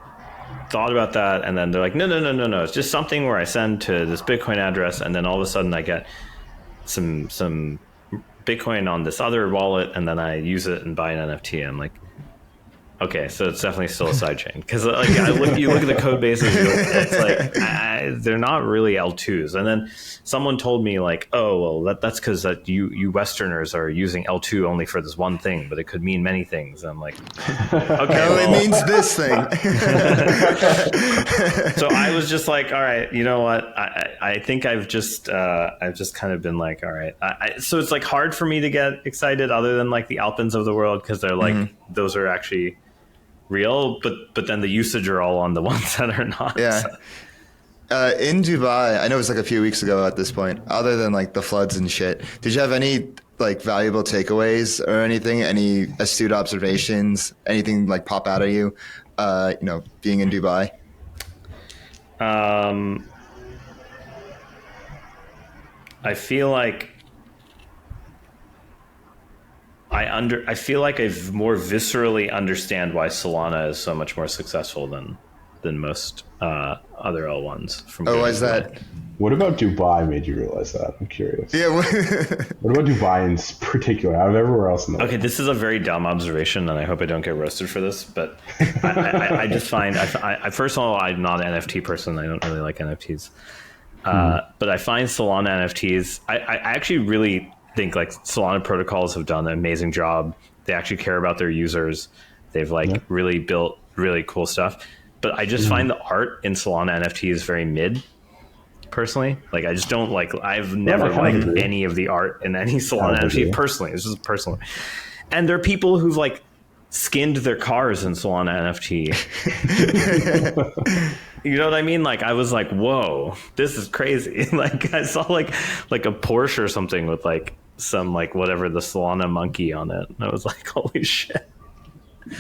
thought about that? And then they're like, no, it's just something where I send to this Bitcoin address, and then all of a sudden I get some Bitcoin on this other wallet, and then I use it and buy an NFT. I'm like, okay, so it's definitely still a sidechain, because like you look at the code bases, it's like they're not really L2s. And then someone told me like, oh, well, that's because that you Westerners are using L2 only for this one thing, but it could mean many things. And I'm like, okay, it means this thing. So I was just like, all right, you know what? I think I've just kind of been like, all right. So it's like hard for me to get excited, other than like the Alpins of the world, because they're like those are actually real, but then the usage are all on the ones that are not. Yeah. So. In Dubai, I know it was like a few weeks ago at this point, other than like the floods and shit, did you have any like valuable takeaways or anything, any astute observations, anything like pop out at you, being in Dubai? I feel like I feel like I more viscerally understand why Soalana is so much more successful than most other L1s. Why is that? What about Dubai made you realize that? I'm curious. Yeah. What about Dubai in particular? Out of everywhere else in the world? Okay, this is a very dumb observation, and I hope I don't get roasted for this, but I just find, first of all, I'm not an NFT person. I don't really like NFTs. But I find Solana NFTs, I actually really think like Solana protocols have done an amazing job. They actually care about their users. They've really built really cool stuff. But I just find the art in Solana NFTs very mid, personally. Like, I just don't like, I've never liked any of the art in any Solana NFT personally. It's just personally. And there are people who've like skinned their cars in Solana NFT. You know what I mean? Like, I was like, whoa, this is crazy. Like, I saw like a Porsche or something with like some like whatever the Solana monkey on it. And I was like, holy shit.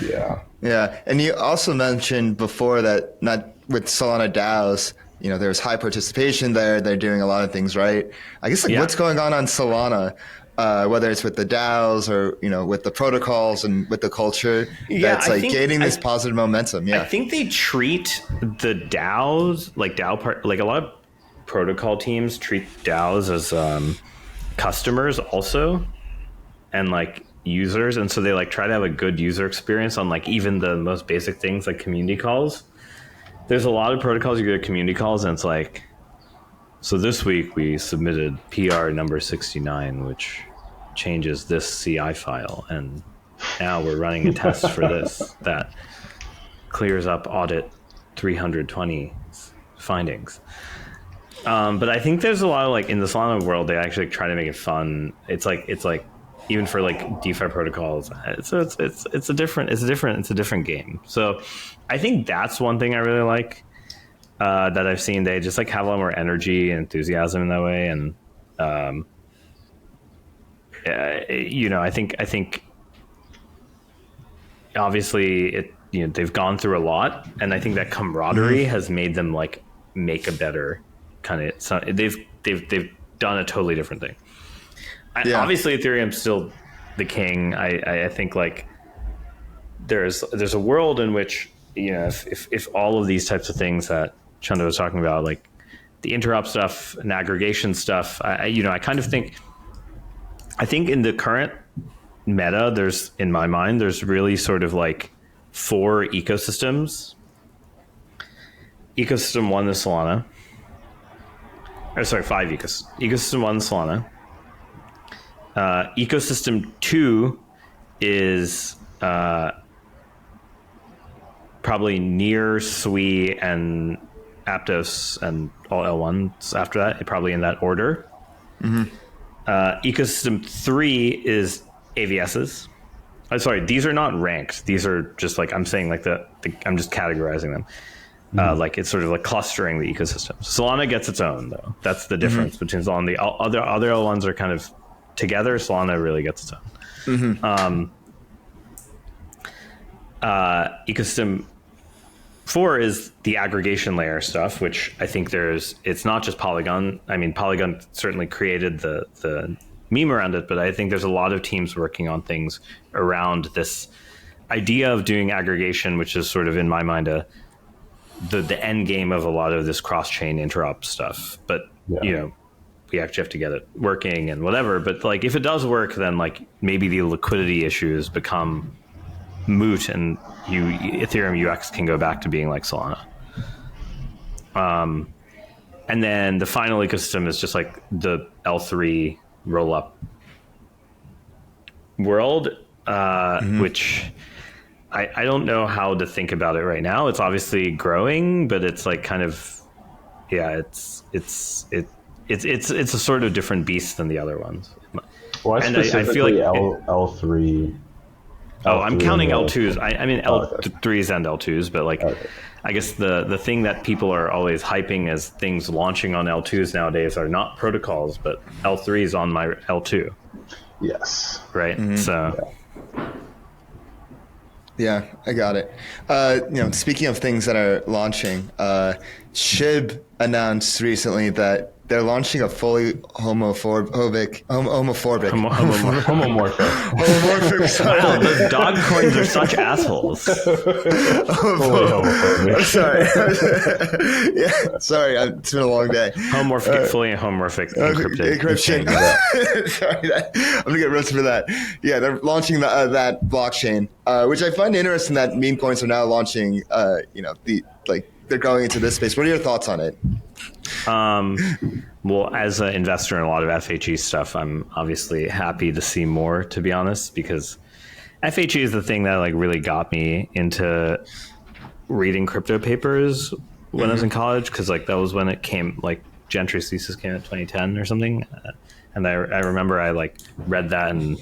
Yeah. Yeah, and you also mentioned before that not with Solana DAOs, there's high participation there. They're doing a lot of things right. I guess what's going on Solana, whether it's with the DAOs or with the protocols and with the culture, that's gaining this positive momentum. Yeah, I think they treat the DAOs like a lot of protocol teams treat DAOs as customers also, and like users, and so they like try to have a good user experience on like even the most basic things like community calls. There's a lot of protocols you go to community calls and it's like, so this week we submitted PR number 69, which changes this CI file, and now we're running a test for this that clears up audit 320 findings. But I think there's a lot of like in the Solana world, they actually try to make it fun. It's like even for like DeFi protocols, it's a different game. So I think that's one thing I really like that I've seen. They just like have a lot more energy and enthusiasm in that way, and I think obviously they've gone through a lot, and I think that camaraderie has made them like make a better kind of. So they've done a totally different thing. Obviously, Ethereum's still the king. I think like there's a world in which if all of these types of things that Chunda was talking about, like the interop stuff and aggregation stuff, I kind of think in the current meta, there's in my mind there's really sort of like 4 ecosystems. Ecosystem 1 is Solana. Or sorry, 5 ecosystems. Ecosystem 1 is Solana. Ecosystem 2 is probably Near, Sui, and Aptos, and all L1s after that, probably in that order. Ecosystem 3 is AVSs. I'm sorry, these are not ranked. These are just like, I'm saying like I'm just categorizing them. Like it's sort of like clustering the ecosystem. Solana gets its own though. That's the difference between Solana. The other L1s are kind of together. Solana really gets its own. Ecosystem 4 is the aggregation layer stuff, which I think it's not just Polygon. I mean, Polygon certainly created the meme around it, but I think there's a lot of teams working on things around this idea of doing aggregation, which is sort of in my mind the end game of a lot of this cross-chain interop stuff. But we actually have to get it working and whatever. But like if it does work, then like maybe the liquidity issues become moot, and Ethereum UX can go back to being like Solana. And then the final ecosystem is just like the L3 roll-up world, which I don't know how to think about it right now. It's obviously growing, but it's like kind of it's a sort of different beast than the other ones. Well, I feel like L3. Oh, I'm counting L2s. I mean L3s and L2s, but like I guess the thing that people are always hyping as things launching on L2s nowadays are not protocols, but L3s on my L2. Yes. Right. So. Yeah, I got it. Speaking of things that are launching, SHIB announced recently that they're launching a fully homomorphic. Wow, those dog coins are such assholes. Sorry. Sorry, it's been a long day. Fully homomorphic encryption. Sorry, I'm gonna get roasted for that. Yeah, they're launching that blockchain, which I find interesting that meme coins are now launching. They're going into this space. What are your thoughts on it? Well, as an investor in a lot of FHE stuff, I'm obviously happy to see more, to be honest, because FHE is the thing that like really got me into reading crypto papers when I was in college, because like that was when it came, like Gentry's thesis came in 2010 or something, and I remember I like read that, and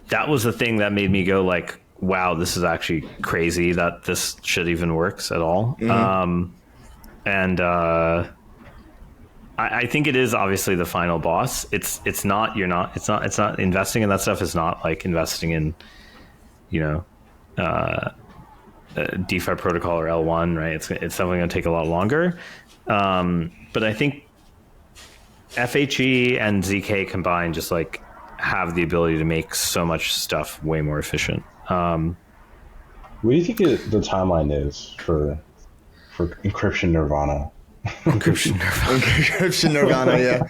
that was the thing that made me go like, wow, this is actually crazy that this shit even works at all. I think it is obviously the final boss. It's not investing in that stuff is not like investing in, DeFi protocol or L1, right? It's definitely going to take a lot longer. But I think FHE and ZK combined just like have the ability to make so much stuff way more efficient. What do you think the timeline is for encryption Nirvana? Encryption Nirvana, yeah.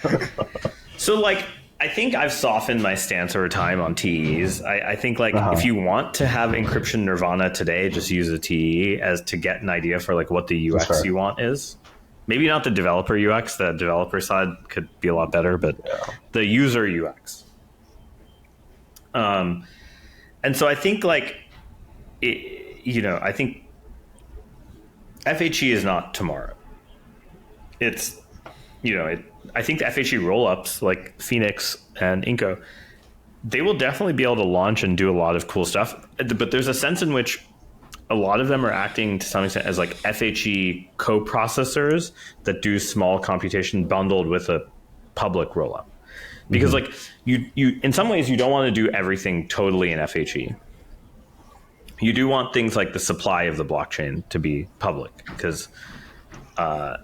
So like, I think I've softened my stance over time on TEs. I think like if you want to have encryption Nirvana today, just use a TE as to get an idea for like what the UX you want is. Maybe not the developer UX. The developer side could be a lot better, but the user UX. And so I think like, I think FHE is not tomorrow. It's, I think the FHE rollups like Phoenix and Inco, they will definitely be able to launch and do a lot of cool stuff. But there's a sense in which a lot of them are acting to some extent as like FHE co-processors that do small computation bundled with a public rollup. Because like you in some ways you don't want to do everything totally in FHE. You do want things like the supply of the blockchain to be public because inevitably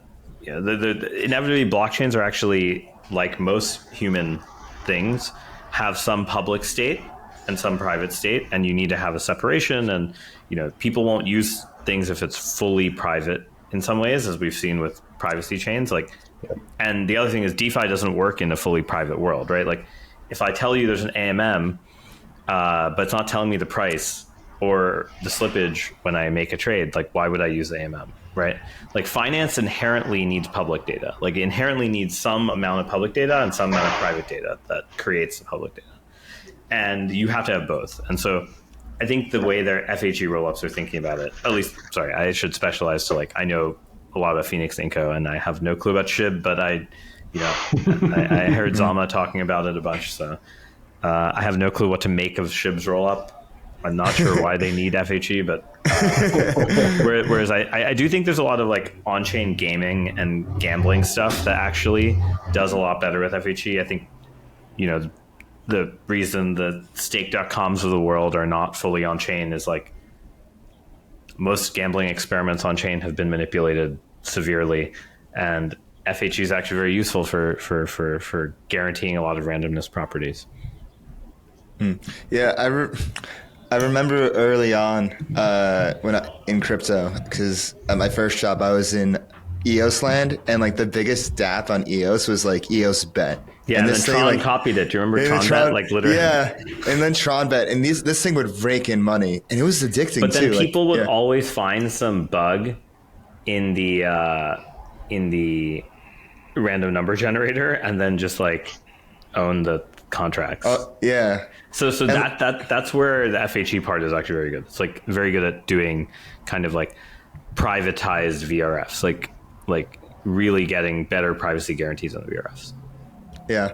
blockchains are actually, like most human things, have some public state and some private state, and you need to have a separation. And people won't use things if it's fully private in some ways, as we've seen with privacy chains. And the other thing is DeFi doesn't work in a fully private world, right? Like if I tell you there's an AMM, but it's not telling me the price or the slippage when I make a trade, like why would I use the AMM, right? Like finance inherently needs public data. Like it inherently needs some amount of public data and some amount of private data that creates the public data. And you have to have both. And so I think the way their FHE rollups are thinking about it, at least, sorry, I should specialize to I know a lot about Phoenix Inco and I have no clue about SHIB, but I heard Zama talking about it a bunch. So I have no clue what to make of SHIB's rollup. I'm not sure why they need FHE, but whereas I do think there's a lot of on-chain gaming and gambling stuff that actually does a lot better with FHE. I think, the reason the stake.coms of the world are not fully on-chain is most gambling experiments on-chain have been manipulated severely, and FHE is actually very useful for guaranteeing a lot of randomness properties. Yeah, I remember early on in crypto, because at my first job I was in EOS land, and the biggest DApp on EOS was EOS Bet. Yeah, and then Tron copied it. Do you remember Tron Bet? Literally. Yeah, and then Tron Bet, and this thing would rake in money, and it was addicting too. But then people would always find some bug in the random number generator, and then just own the contracts. Yeah. So that's where the FHE part is actually very good. It's very good at doing kind of privatized VRFs, really getting better privacy guarantees on the VRFs. Yeah.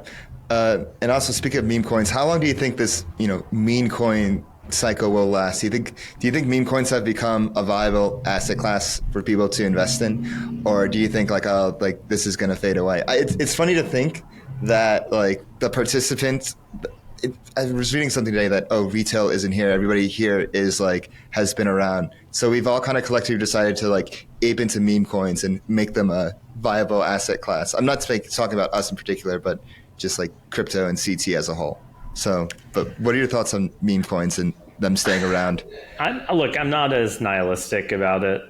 And also, speaking of meme coins, how long do you think this meme coin cycle will last? Do you think meme coins have become a viable asset class for people to invest in, or do you think this is going to fade away? It's funny to think that the participants. I was reading something today that retail isn't here. Everybody here is has been around. So we've all kind of collectively decided to ape into meme coins and make them a viable asset class. I'm not talking about us in particular, but just crypto and CT as a whole. So, but what are your thoughts on meme coins and them staying around? I'm not as nihilistic about it.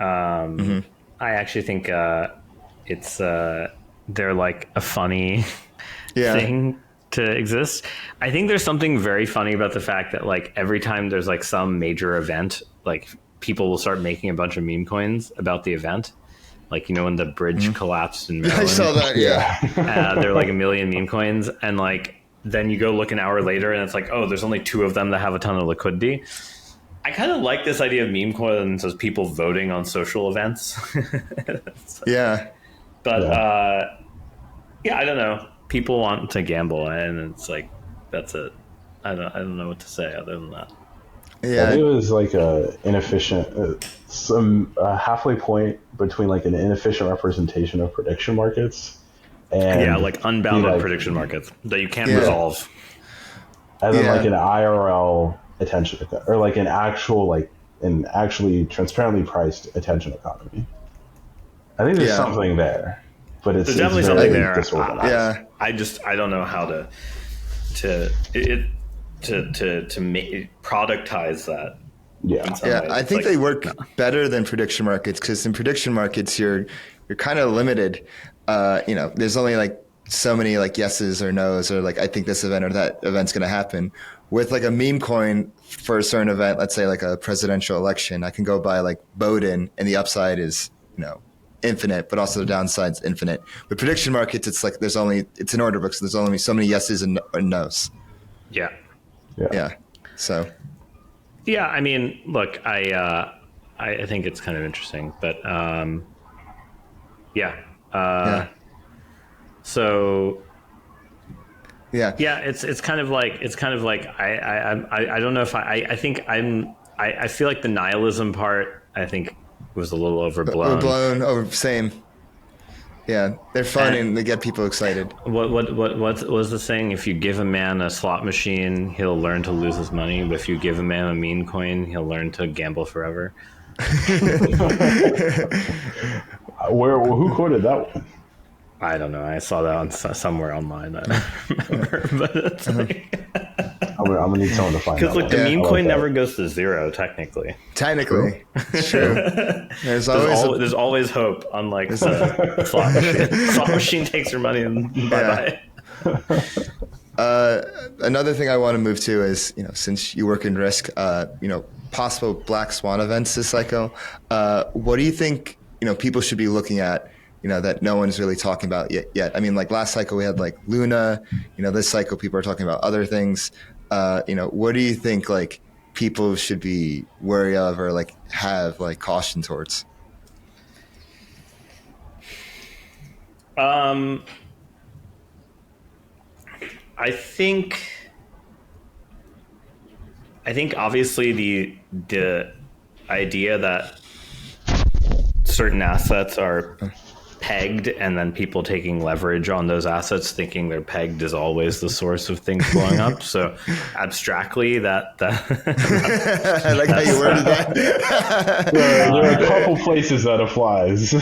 I actually think it's they're a funny thing to exist. I think there's something very funny about the fact that every time there's some major event, people will start making a bunch of meme coins about the event. When the bridge collapsed in Maryland. I saw that, yeah. They're 1 million meme coins, and then you go look an hour later and it's there's only 2 of them that have a ton of liquidity. I kind of like this idea of meme coins as people voting on social events. Yeah. But I don't know. People want to gamble, and it's that's it. I don't know what to say other than that. Yeah, I think it was a inefficient, halfway point between an inefficient representation of prediction markets, and unbounded prediction markets that you can't resolve, and then an IRL attention, or like an actually transparently priced attention economy. I think there's something there, but there's definitely something there. Disorganized. I don't know how to productize that. I think they work better than prediction markets, because in prediction markets you're kind of limited. There's only like so many like yeses or nos, or like I think this event or that event's going to happen. With like a meme coin for a certain event, let's say like a presidential election, I can go buy like Bowden, and the upside is infinite, but also the downside's infinite. With prediction markets, it's like it's an order book, so there's only so many yeses and nos. Yeah. So. Yeah, I mean, look, I think it's kind of interesting, but so. Yeah, it's kind of like I don't know if I think I feel like the nihilism part I think was a little overblown. Same. Yeah, they're fun and they get people excited. What was the saying? If you give a man a slot machine, he'll learn to lose his money. But if you give a man a meme coin, he'll learn to gamble forever. Who quoted that one? I don't know. I saw that on somewhere online. I don't remember, but it's like I'm gonna need someone to find. Because the meme coin never goes to zero, technically. True. There's always hope. Unlike the slot machine. Slot machine takes your money and bye bye. Another thing I want to move to is since you work in risk, possible black swan events this cycle. What do you think people should be looking at? That no one's really talking about yet. I mean, like last cycle we had like Luna, this cycle people are talking about other things. What do you think like people should be wary of or like have like caution towards? I think obviously the idea that certain assets are pegged, and then people taking leverage on those assets thinking they're pegged is always the source of things blowing up. So abstractly that I like how you worded that. There are a couple places that applies.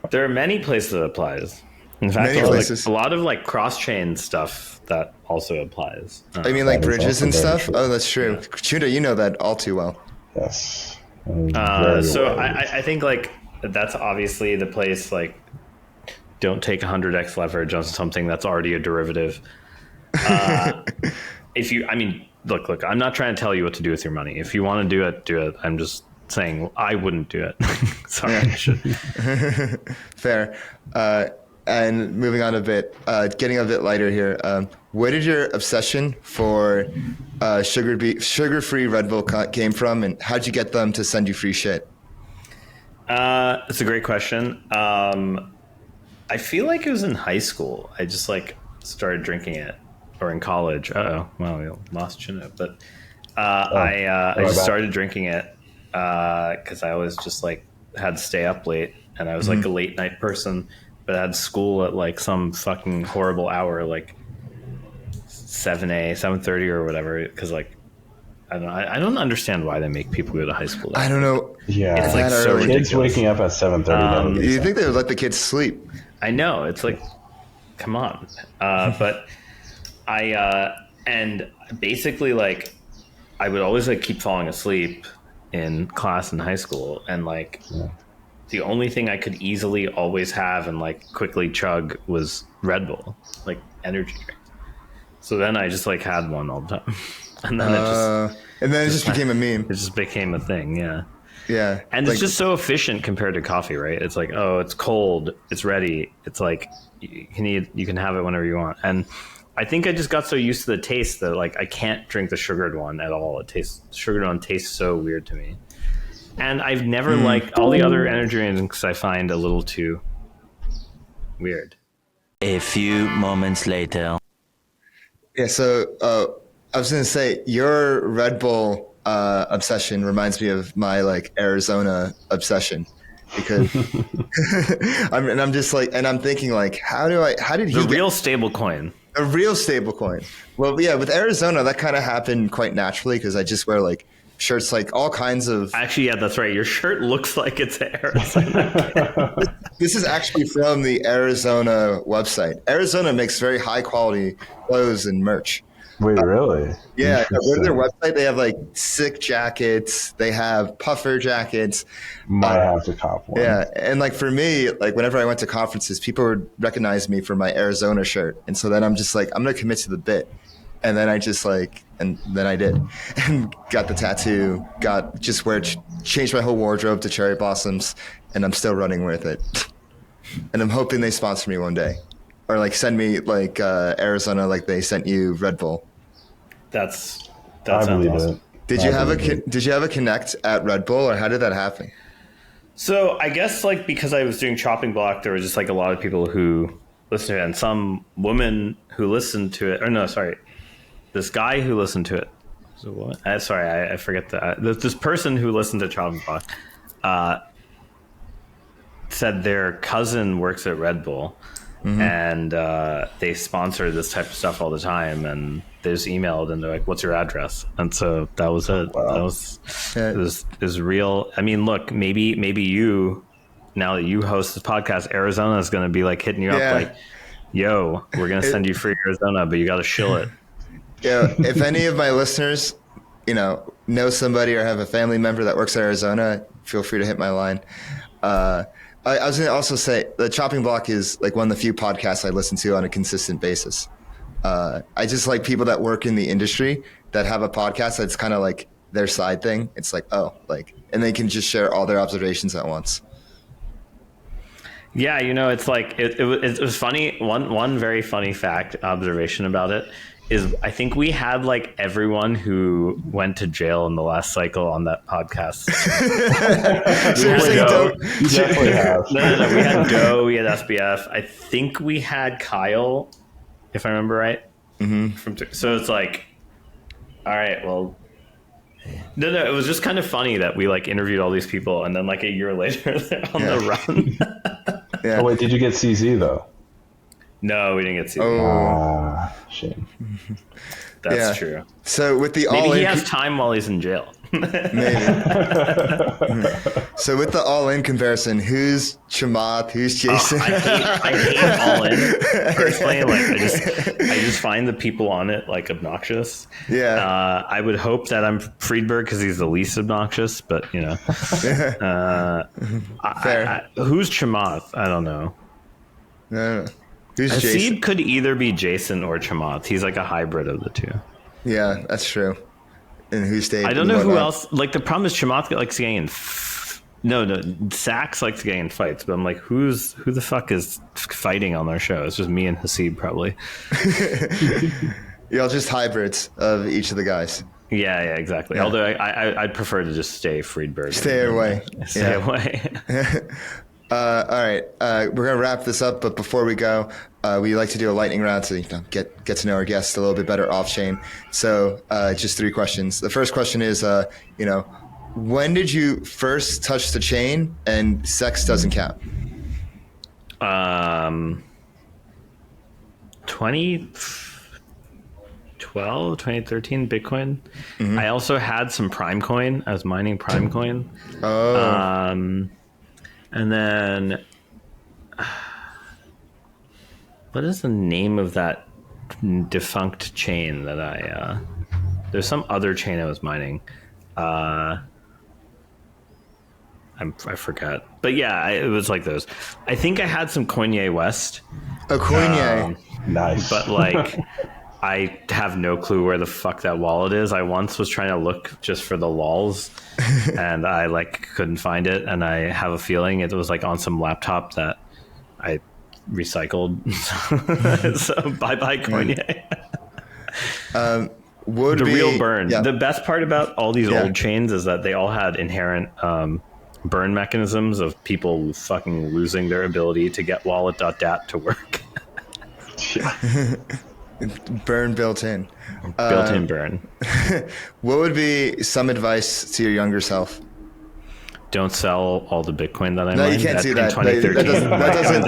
There are many places that applies. In fact, a lot of like cross-chain stuff that also applies. I mean like bridges and stuff? Oh, that's true. Yeah. Chunda, you know that all too well. Yes. So I think like that's obviously the place, like don't take 100x leverage on something that's already a derivative. Look, I'm not trying to tell you what to do with your money. If you want to do it. I'm just saying I wouldn't do it. Sorry, I should. Fair. And moving on a bit, getting a bit lighter here. Where did your obsession for sugar-free Red Bull came from, and how'd you get them to send you free shit? It's a great question. I feel like it was in high school. I just like started drinking it, or in college. Well, we lost Chunda, but I just started drinking it because I always just like had to stay up late, and I was like a late night person, but I had school at like some fucking horrible hour, like 7:30 or whatever, because like I don't understand why they make people go to high school. I don't know. Yeah, it's like so ridiculous. Kids waking up at 7:30. You think they would let the kids sleep? I know, it's like, come on. But and basically like I would always like keep falling asleep in class in high school, and like the only thing I could easily always have and like quickly chug was Red Bull, like energy drink. So then I just like had one all the time. And then it just became a meme. It just became a thing, yeah. Yeah. And it's just so efficient compared to coffee, right? It's like, oh, it's cold, it's ready. It's like you can have it whenever you want. And I think I just got so used to the taste that like I can't drink the sugared one at all. Sugared one tastes so weird to me. And I've never liked all the other energy drinks. I find a little too weird. A few moments later. Yeah, so I was going to say, your Red Bull obsession reminds me of my like Arizona obsession, because I'm just like, and I'm thinking like, how did he real stable coin? A real stable coin. Well, yeah, with Arizona, that kind of happened quite naturally because I just wear like shirts, like all kinds of. Actually, yeah, that's right. Your shirt looks like it's Arizona. This is actually from the Arizona website. Arizona makes very high quality clothes and merch. Wait, really? Yeah, go to their website. They have like sick jackets. They have puffer jackets. Might have to cop one. Yeah, and like for me, like whenever I went to conferences, people would recognize me for my Arizona shirt, and so then I'm just like, I'm gonna commit to the bit, and then I just like, and then I did, and got the tattoo, changed my whole wardrobe to cherry blossoms, and I'm still running with it, and I'm hoping they sponsor me one day, or like send me like Arizona like they sent you Red Bull. That I sounds believe awesome. it. Did you have a connect at Red Bull, or how did that happen? So I guess like because I was doing chopping block, there was just like a lot of people who listened to it, and some woman who listened to it, or no, sorry, this guy who listened to it. So what? I forget that. This person who listened to chopping block said their cousin works at Red Bull, and they sponsor this type of stuff all the time, and they just emailed and they're like, "What's your address?" And so that was it. Wow. That was real. I mean, look, maybe you, now that you host this podcast, Arizona is going to be like hitting you up like, "Yo, we're going to send you free Arizona, but you got to shill it." Yeah, if any of my listeners, know somebody or have a family member that works in Arizona, feel free to hit my line. I was going to also say the Chopping Block is like one of the few podcasts I listen to on a consistent basis. I just like people that work in the industry that have a podcast that's kind of like their side thing. It's like, and they can just share all their observations at once. Yeah, it's like it was funny. One very funny observation about it is I think we had like everyone who went to jail in the last cycle on that podcast. You definitely have. No. We had Doe, we had SBF. I think we had Kyle, if I remember right. So it's like, all right, well, no. It was just kind of funny that we like interviewed all these people, and then like a year later they're on the run. Yeah. Oh wait, did you get CZ though? No, we didn't get CZ. Shame. That's true. So with the Maybe all-in, he has time while he's in jail. maybe. So with the all-in comparison, who's Chamath? Who's Jason? I hate all in personally. Like I just find the people on it like obnoxious. Yeah. I would hope that I'm Friedberg because he's the least obnoxious, but Fair. who's Chamath? I don't know. No. Who's Jason? Haseeb could either be Jason or Chamath. He's like a hybrid of the two. Yeah, that's true. And who stayed? I don't know who else. Like the problem is Chamath likes getting in. No. Sax likes getting in fights, but I'm like, who the fuck is fighting on their show? It's just me and Haseeb probably. Y'all just hybrids of each of the guys. Yeah, exactly. Yeah. Although I'd prefer to just stay Friedberg. Stay away. Stay away. All right, we're gonna wrap this up, but before we go, we like to do a lightning round to get to know our guests a little bit better off chain. So, just 3 questions. The first question is, when did you first touch the chain? And sex doesn't count. 2012, 2013 Bitcoin. I also had some Prime Coin. I was mining Prime Coin. Oh. And then, what is the name of that defunct chain that there's some other chain I was mining. I forgot. But yeah, it was like those. I think I had some Coinye West. A Coinye. Nice. But like, I have no clue where the fuck that wallet is. I once was trying to look just for the lols and I like couldn't find it. And I have a feeling it was like on some laptop that I recycled. So bye Coinye. Real burn. Yeah. The best part about all these old chains is that they all had inherent burn mechanisms of people fucking losing their ability to get wallet.dat to work. Burn built in. Built-in burn. What would be some advice to your younger self? Don't sell all the Bitcoin that I No, mined. you can't do that. In 2013. That doesn't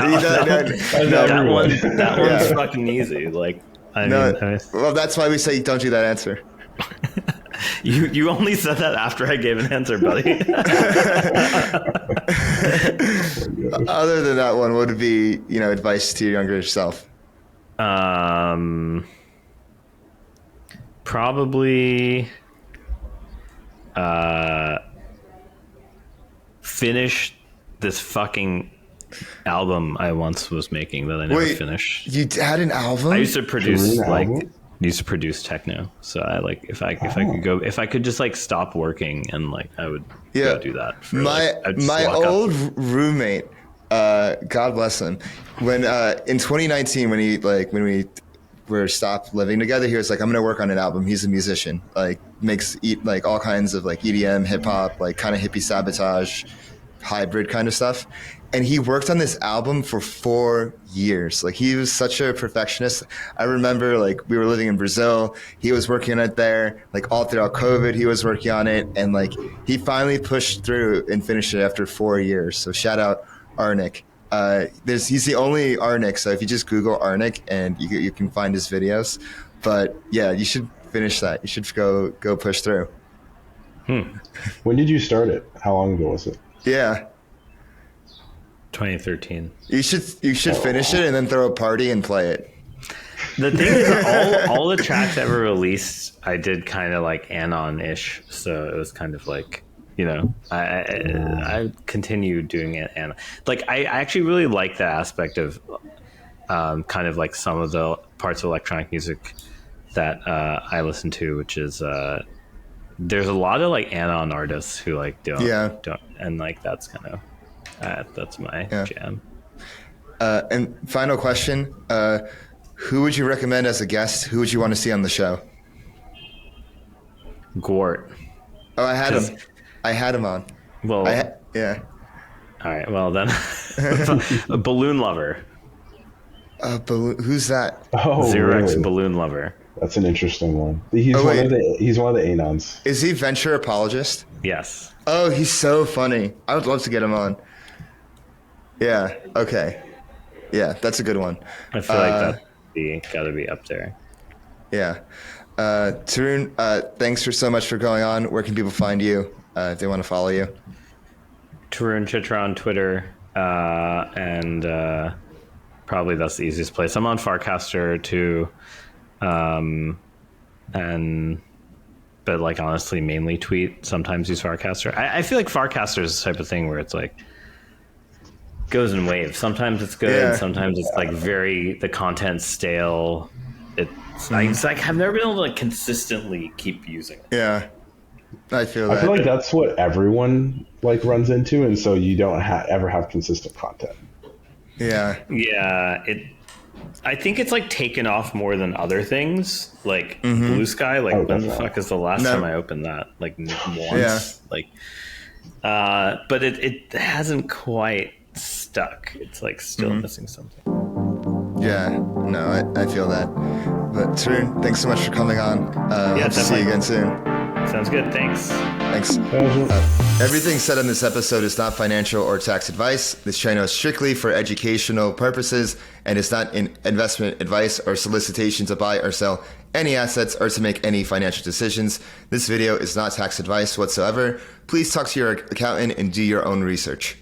that one's fucking easy. Like Well, that's why we say don't do that answer. You only said that after I gave an answer, buddy. Other than that one, what would be, advice to your younger self? Probably finish this fucking album I once was making that I never finished. You had an album? I used to produce techno. So I if I could just stop working and I would go do that. My old roommate, God bless him, when in 2019 when we were stopped living together, he was like, I'm gonna work on an album. He's a musician, makes all kinds of EDM, hip hop, kind of hippie sabotage, hybrid kind of stuff. And he worked on this album for 4 years. He was such a perfectionist. I remember we were living in Brazil. He was working on it there. All throughout COVID, he was working on it. And he finally pushed through and finished it after 4 years. So shout out Arnik. He's the only Arnik. So if you just Google Arnik and you can find his videos. But yeah, you should finish that. You should go push through. When did you start it? How long ago was it? Yeah. 2013. You should finish it and then throw a party and play it. The thing is, all the tracks ever released, I did kind of Anon-ish. So it was kind of I continued doing it. And I actually really like the aspect of kind of some of the parts of electronic music that I listen to, which is there's a lot of Anon artists who don't, and that's kind of that's my jam. And final question, who would you recommend as a guest? Who would you want to see on the show? Gort. Oh, I had him on. Well, yeah. All right. Well, then, a Balloon Lover. Who's that? Oh, Xerox really? Balloon Lover. That's an interesting one. He's one of the Anons. Is he venture apologist? Yes. Oh, he's so funny. I would love to get him on. Yeah. Okay. Yeah, that's a good one. I feel that's got to be up there. Yeah. Tarun, thanks for so much for going on. Where can people find you if they want to follow you? Tarun Chitra on Twitter, and probably that's the easiest place. I'm on Farcaster too, but honestly, mainly tweet. Sometimes use Farcaster. I feel like Farcaster is the type of thing where it's goes in waves. Sometimes it's good. Sometimes it's the content's stale. It's I've never been able to consistently keep using it. Yeah, I feel that. I feel like that's what everyone runs into, and so you don't ever have consistent content. Yeah. Yeah. I think it's taken off more than other things, Blue Sky. When the fuck is the last time I opened that? Once. Yeah. But it hasn't quite stuck. It's still missing something. Yeah. No, I feel that. But Tarun, thanks so much for coming on. Hope to see you again soon. Sounds good. Thanks. Everything said in this episode is not financial or tax advice. This channel is strictly for educational purposes and is not investment advice or solicitation to buy or sell any assets or to make any financial decisions. This video is not tax advice whatsoever. Please talk to your accountant and do your own research.